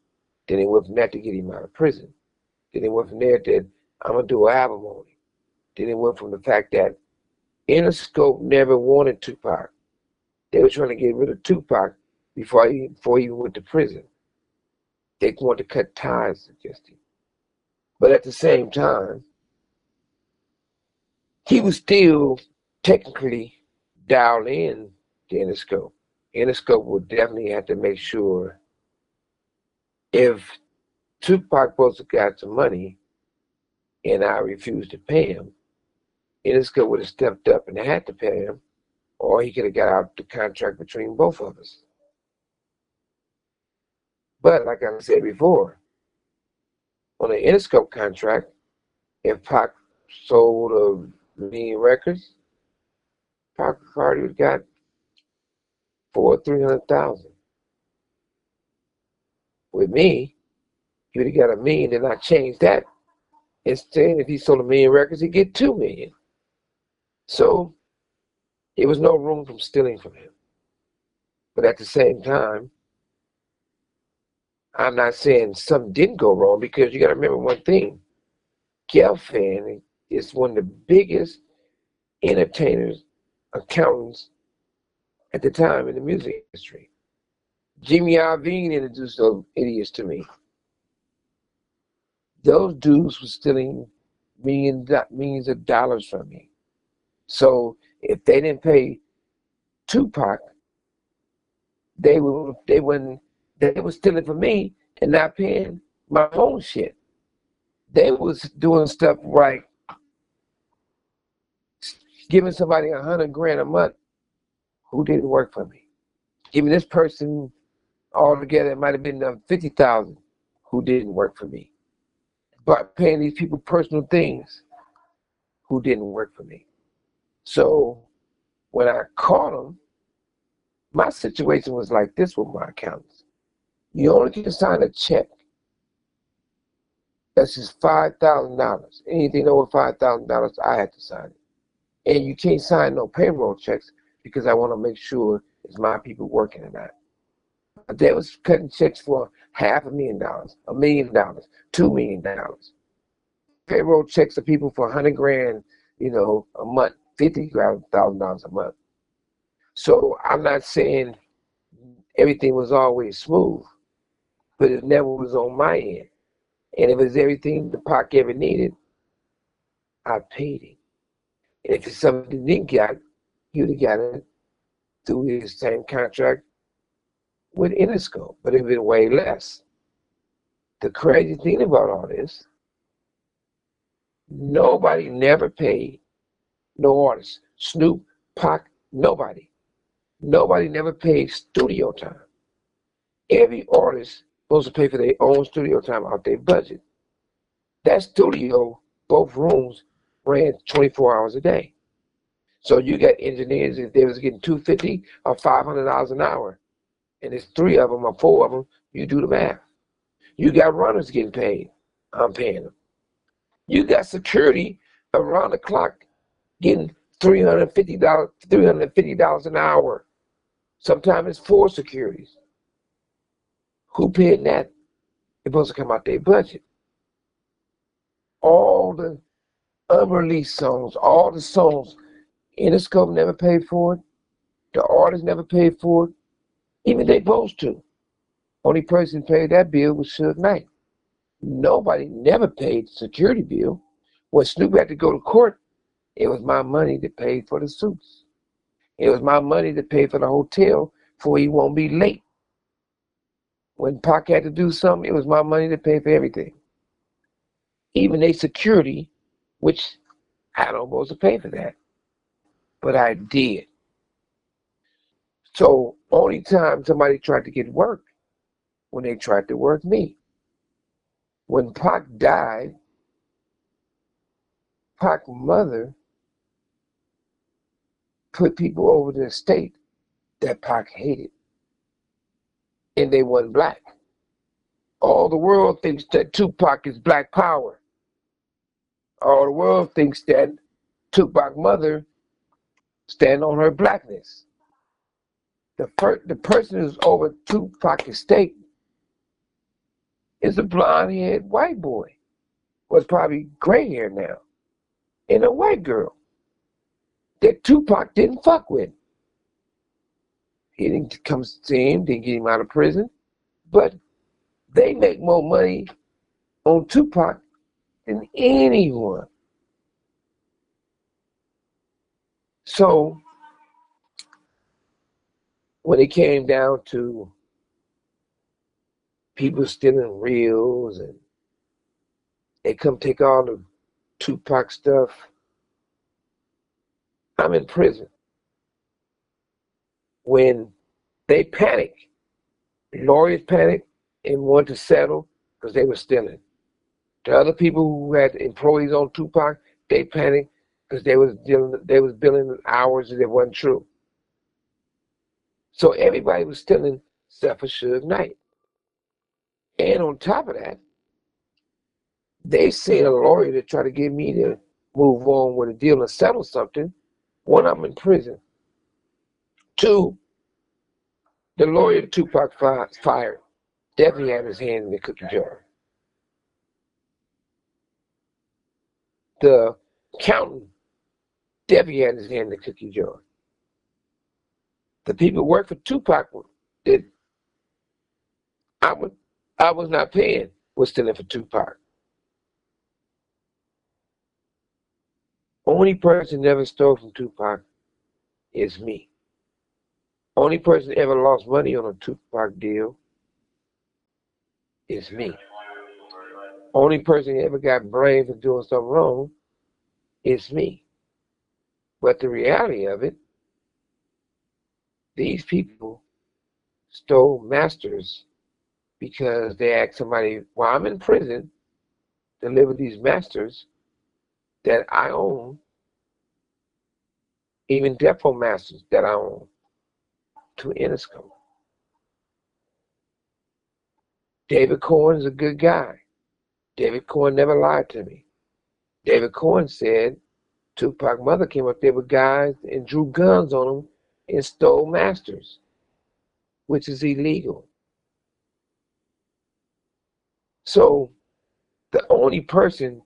Then it went from that to get him out of prison. Then it went from there to I'm going to do an album on him. Then it went from the fact that Interscope never wanted Tupac. They were trying to get rid of Tupac before he even went to prison. They wanted to cut ties against him. But at the same time, he was still technically dialed in to Interscope. Interscope would definitely have to make sure if Tupac supposed to got some money and I refused to pay him, Interscope would have stepped up and had to pay him, or he could have got out the contract between both of us. But like I said before, on the Interscope contract, if Pac sold a million records, Pac already would got 300,000. With me, he would have got a million, and I changed that. Instead, if he sold a million records, he'd get 2 million. So there was no room from stealing from him. But at the same time, I'm not saying something didn't go wrong because you got to remember one thing. Gelfand is one of the biggest entertainers, accountants at the time in the music industry. Jimmy Iovine introduced those idiots to me. Those dudes were stealing millions of dollars from me. So if they didn't pay Tupac, they were stealing from me and not paying my own shit. They was doing stuff like giving somebody $100 grand a month who didn't work for me. Even this person altogether, it might have been 50,000 who didn't work for me. But paying these people personal things who didn't work for me. So when I caught them, my situation was like this with my accountants. You only can sign a check that's just $5,000. Anything over $5,000, I had to sign it. And you can't sign no payroll checks because I want to make sure it's my people working or not. But they was cutting checks for $500,000, $1 million, $2 million. Payroll checks to people for 100 grand, a month, $50,000 a month. So I'm not saying everything was always smooth, but it never was on my end. And if it's everything the Pac ever needed, I paid him. And if it's something he didn't get, he would have got it through his same contract with Interscope, but it would been way less. The crazy thing about all this, nobody never paid no artist. Snoop, Pac, nobody. Nobody never paid studio time. Every artist supposed to pay for their own studio time out their budget. That studio, both rooms, ran 24 hours a day. So you got engineers, if they was getting $250 or $500 an hour, and it's 3 of them or 4 of them, you do the math. You got runners getting paid. I'm paying them. You got security around the clock getting $350 an hour. Sometimes it's 4 securities. Who paying that? It's supposed to come out their budget. All the unreleased songs, all the songs, Interscope never paid for it. The artist never paid for it. Even they supposed to. Only person paid that bill was Suge Knight. Nobody never paid the security bill. When Snoop had to go to court, it was my money that paid for the suits. It was my money that paid for the hotel for he won't be late. When Pac had to do something, it was my money that paid for everything. Even a security, which I don't supposed to pay for that. But I did. So only time somebody tried to get work, when they tried to work me. When Pac died, Pac's mother put people over the estate that Pac hated. And they wasn't black. All the world thinks that Tupac is black power. All the world thinks that Tupac's mother stand on her blackness. The person who's over Tupac's estate is a blonde-haired white boy. Was probably gray hair now. And a white girl that Tupac didn't fuck with. He didn't come see him, didn't get him out of prison. But they make more money on Tupac than anyone. So when it came down to people stealing reels and they come take all the Tupac stuff, I'm in prison. When they panic, lawyers panic and want to settle because they were stealing. The other people who had employees on Tupac, they panicked because they was billing hours that wasn't true. So everybody was stealing except for Suge Knight. And on top of that, they sent a lawyer to try to get me to move on with a deal and settle something. One, I'm in prison. 2, the lawyer Tupac fired definitely had his hand in the cookie jar. The accountant definitely had his hand in the cookie jar. The people who worked for Tupac that I was not paying was stealing for Tupac. Only person that ever stole from Tupac is me. Only person that ever lost money on a Tupac deal is me. Only person that ever got blamed for doing something wrong is me. But the reality of it, these people stole masters because they asked somebody, while I'm in prison, deliver these masters that I own, even depot masters that I own, to Interscope. David Cohen is a good guy. David Cohen never lied to me. David Cohen said Tupac's mother came up there with guys and drew guns on them and stole masters, which is illegal. So the only person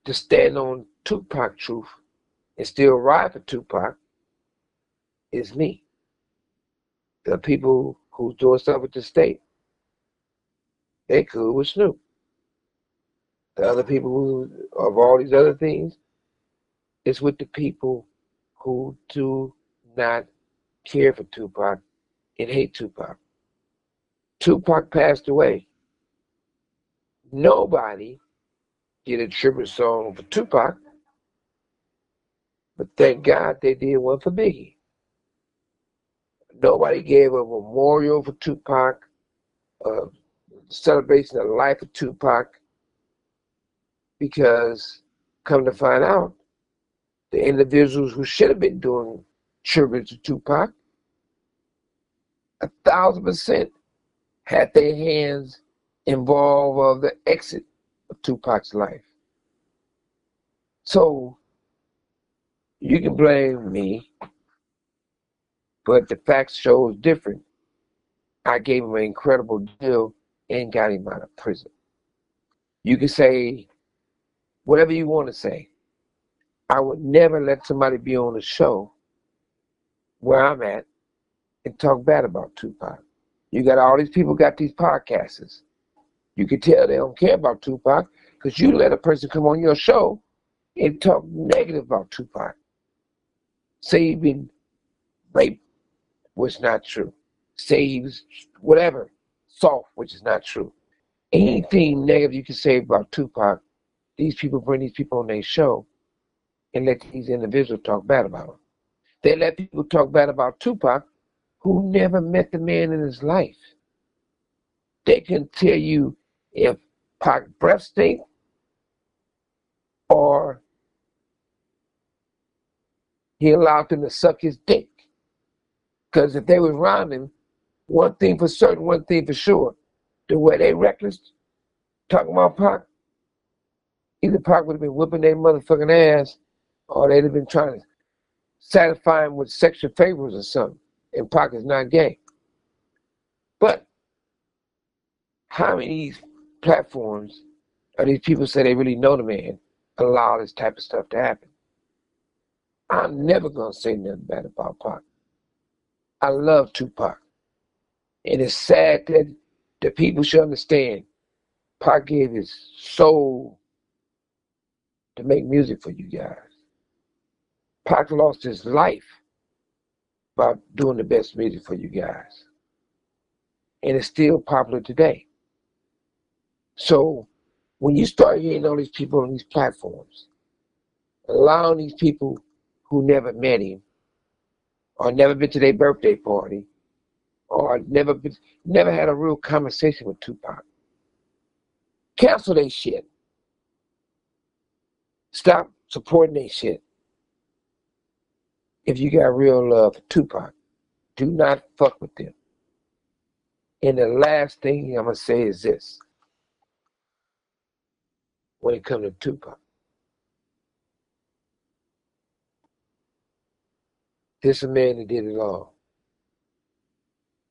to stand on Tupac truth and still ride for Tupac is me. The people who's doing stuff with the state, they cool with Snoop. The other people who of all these other things, it's with the people who do not care for Tupac and hate Tupac. Tupac passed away. Nobody did a tribute song for Tupac, but thank God they did one for Biggie. Nobody gave a memorial for Tupac, a celebration of the life of Tupac, because come to find out, the individuals who should have been doing tribute to Tupac, 1,000% had their hands involved of the exit of Tupac's life. So you can blame me, but the facts shows different. I gave him an incredible deal and got him out of prison. You can say whatever you want to say. I would never let somebody be on a show where I'm at and talk bad about Tupac. You got all these people got these podcasters. You can tell they don't care about Tupac because you let a person come on your show and talk negative about Tupac. Say he been raped, which is not true. Say he was whatever, soft, which is not true. Anything negative you can say about Tupac, these people bring these people on their show and let these individuals talk bad about him. They let people talk bad about Tupac who never met the man in his life. They can tell you if Pac breath stink or he allowed them to suck his dick. Because if they was around him, one thing for certain, one thing for sure, the way they reckless talking about Pac, either Pac would have been whipping their motherfucking ass or they'd have been trying to satisfy him with sexual favors or something. And Pac is not gay. But how many of these platforms or these people say they really know the man allow this type of stuff to happen? I'm never going to say nothing bad about Pac. I love Tupac. And it's sad that the people should understand Pac gave his soul to make music for you guys. Pac lost his life by doing the best music for you guys. And it's still popular today. So when you start hearing all these people on these platforms, allowing these people who never met him or never been to their birthday party or never had a real conversation with Tupac, cancel their shit. Stop supporting their shit. If you got real love for Tupac, do not fuck with them. And the last thing I'm going to say is this. When it comes to Tupac, this is a man that did it all.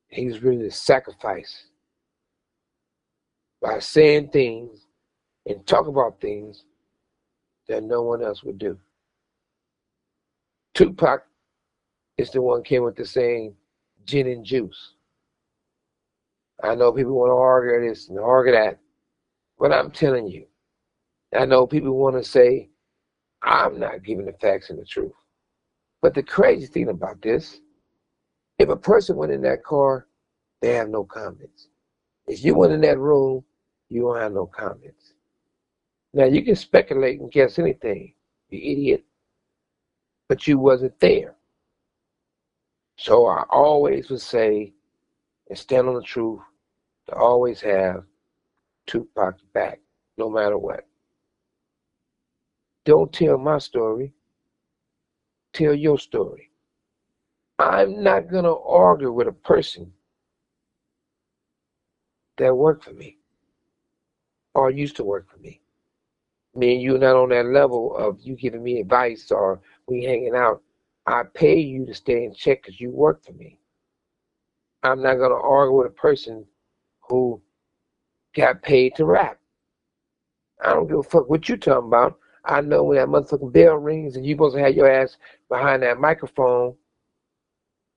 He was willing to sacrifice by saying things and talk about things that no one else would do. Tupac is the one who came with the saying, gin and juice. I know people want to argue this and argue that, but I'm telling you, I know people want to say, I'm not giving the facts and the truth. But the crazy thing about this, if a person went in that car, they have no comments. If you went in that room, you don't have no comments. Now, you can speculate and guess anything, you idiot, but you wasn't there. So I always would say and stand on the truth to always have Tupac's back, no matter what. Don't tell my story, tell your story. I'm not going to argue with a person that worked for me or used to work for me. Me and you are not on that level of you giving me advice or we hanging out. I pay you to stay in check because you work for me. I'm not going to argue with a person who got paid to rap. I don't give a fuck what you talking about. I know when that motherfucking bell rings and you supposed to have your ass behind that microphone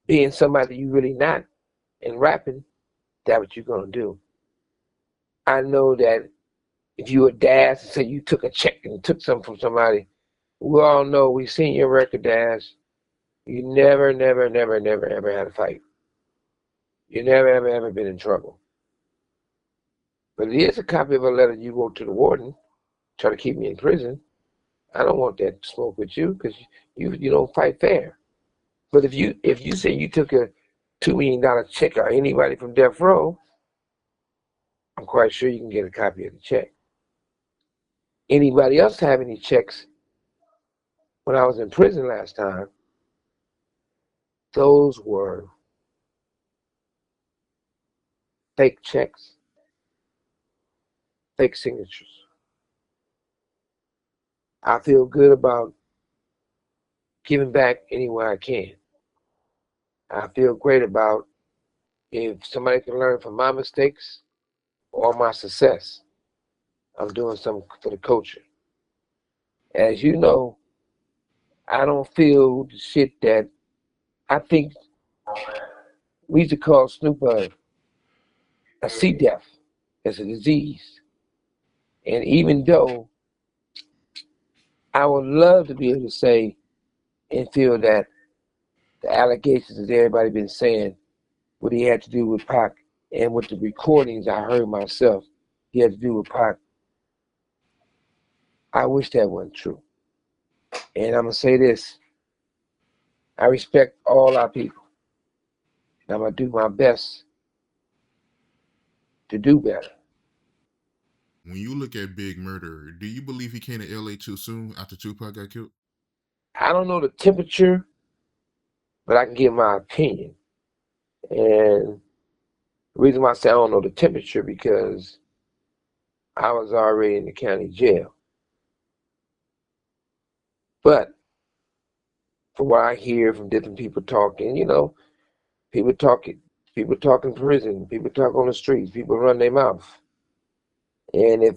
being somebody you really not and rapping, that's what you're going to do. I know that if you a Dash and say you took a check and took something from somebody, we all know we seen your record, Dash. You never, never, never, never, ever had a fight. You never, ever, ever been in trouble. But it is a copy of a letter you wrote to the warden, trying to keep me in prison. I don't want that smoke with you because you don't fight fair. But if you say you took a $2 million check or anybody from death row, I'm quite sure you can get a copy of the check. Anybody else have any checks when I was in prison last time? Those were fake checks, fake signatures. I feel good about giving back any way I can. I feel great about if somebody can learn from my mistakes or my success. I'm doing something for the culture. As you know, I don't feel the shit that I think we used to call Snoop a C. diff. It's a disease. And even though I would love to be able to say and feel that the allegations that everybody been saying, what he had to do with Pac and with the recordings I heard myself, he had to do with Pac, I wish that wasn't true. And I'm going to say this, I respect all our people. And I'm going to do my best to do better. When you look at Big Murder, do you believe he came to LA too soon after Tupac got killed? I don't know the temperature, but I can give my opinion. And the reason why I say I don't know the temperature because I was already in the county jail. But from what I hear from different people talking, people talking, people talk in prison, people talk on the streets, people run their mouth. And if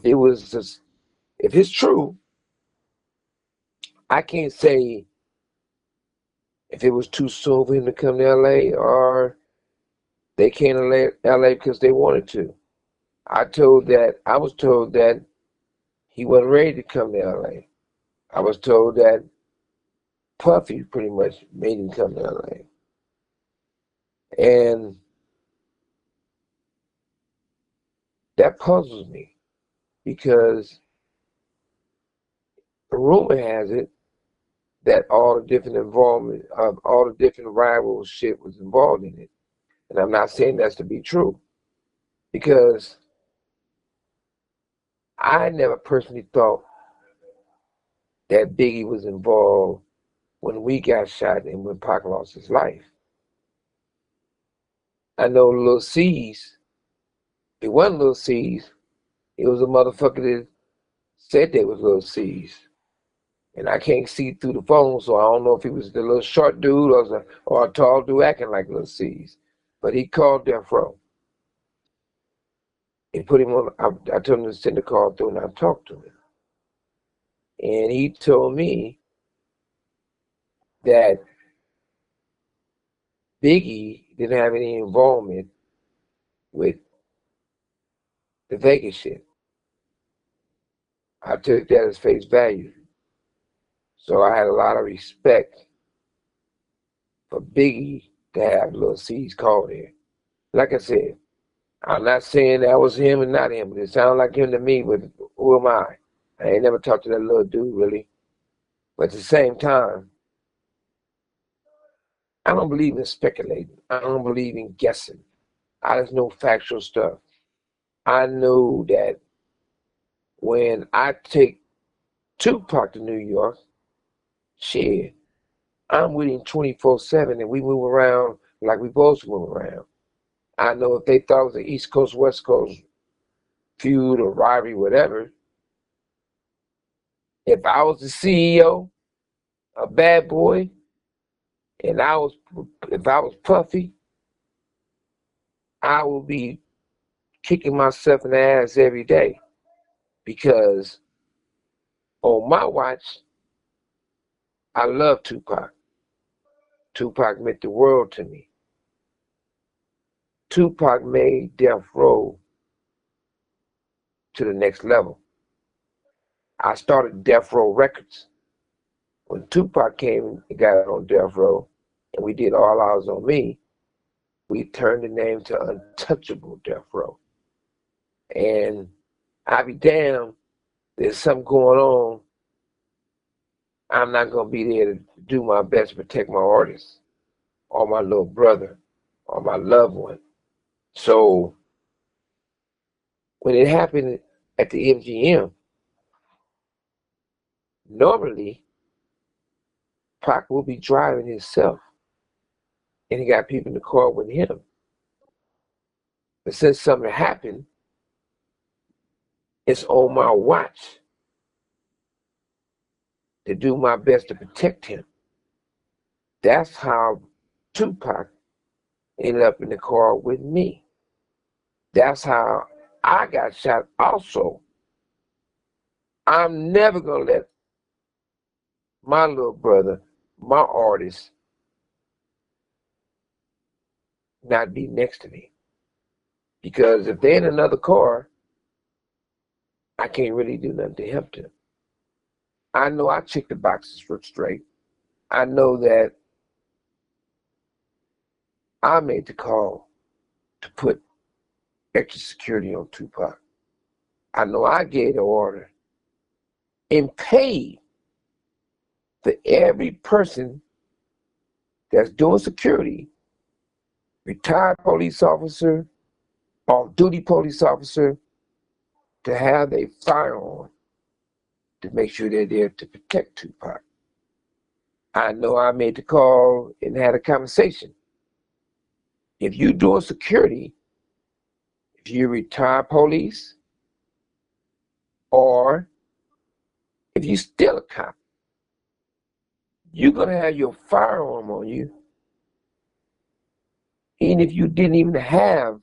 it's true, I can't say if it was too soon for him to come to LA or they came to LA because they wanted to. I was told that he wasn't ready to come to LA. I was told that Puffy pretty much made him come to LA. And that puzzles me because the rumor has it that all the different involvement of all the different rival shit was involved in it. And I'm not saying that's to be true because I never personally thought that Biggie was involved when we got shot and when Pac lost his life. I know Lil C's, it wasn't Lil C's, it was a motherfucker that said they was Lil C's. And I can't see through the phone, so I don't know if he was the little short dude or a tall dude acting like Lil C's. But he called Death Row. He put him on, I told him to send the call through and I talked to him. And he told me that Biggie didn't have any involvement with the Vegas shit. I took that as face value. So I had a lot of respect for Biggie to have Lil C's call there. Like I said, I'm not saying that was him and not him, but it sounded like him to me, but who am I? I ain't never talked to that little dude really. But at the same time, I don't believe in speculating. I don't believe in guessing. I just know factual stuff. I know that when I take Tupac to New York, shit, I'm with him 24/7 and we move around like we both move around. I know if they thought it was an East Coast, West Coast feud or rivalry, whatever, if I was the CEO, a bad boy, and if I was Puffy, I would be kicking myself in the ass every day because on my watch, I love Tupac. Tupac meant the world to me. Tupac made Death Row to the next level. I started Death Row Records. When Tupac came and got on Death Row, and we did All Eyes on Me, we turned the name to Untouchable Death Row. And I be damned, there's something going on. I'm not going to be there to do my best to protect my artist, or my little brother, or my loved one. So when it happened at the MGM, normally Pac will be driving himself, and he got people in the car with him. But since something happened, it's on my watch to do my best to protect him. That's how Tupac ended up in the car with me. That's how I got shot also. I'm never going to let my little brother, my artist, not be next to me. Because if they're in another car, I can't really do nothing to help them. I know I check the boxes straight. I know that I made the call to put extra security on Tupac. I know I gave the order and paid for every person that's doing security, retired police officer, off-duty police officer, to have a firearm to make sure they're there to protect Tupac. I know I made the call and had a conversation. If you're doing security, if you're retired police, or if you're still a cop, you're going to have your firearm on you. And if you didn't even have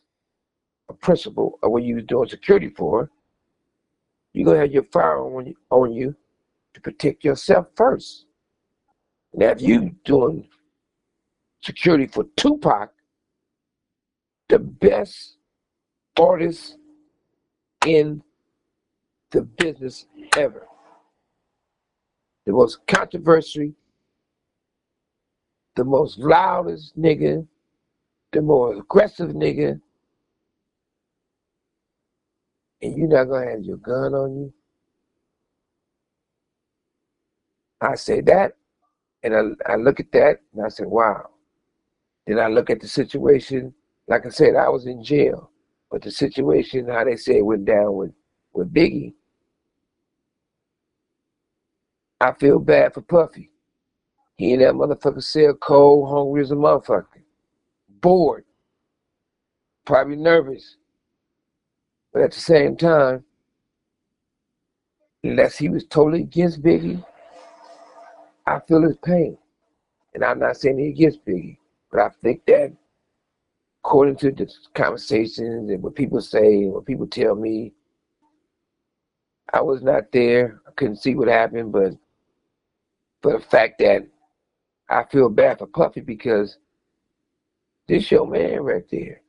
a principal of what you was doing security for, you're going to have your firearm on you to protect yourself first. Now, if you doing security for Tupac, the best artist in the business ever, the most controversial, the most loudest nigga, the more aggressive nigga, and you're not going to have your gun on you? I say that, and I look at that, and I say, wow. Then I look at the situation, like I said, I was in jail, but the situation, how they say it went down with Biggie, I feel bad for Puffy. He in that motherfucker cell cold, hungry as a motherfucker, bored, probably nervous, but at the same time, unless he was totally against Biggie, I feel his pain. And I'm not saying he against Biggie, but I think that according to the conversations and what people say and what people tell me, I was not there. I couldn't see what happened, but for the fact that I feel bad for Puffy because this your man right there.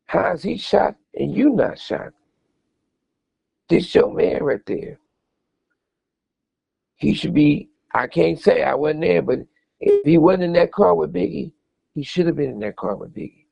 How is he shot and you not shot? This your man right there. He should be, I can't say I wasn't there, but if he wasn't in that car with Biggie, he should have been in that car with Biggie.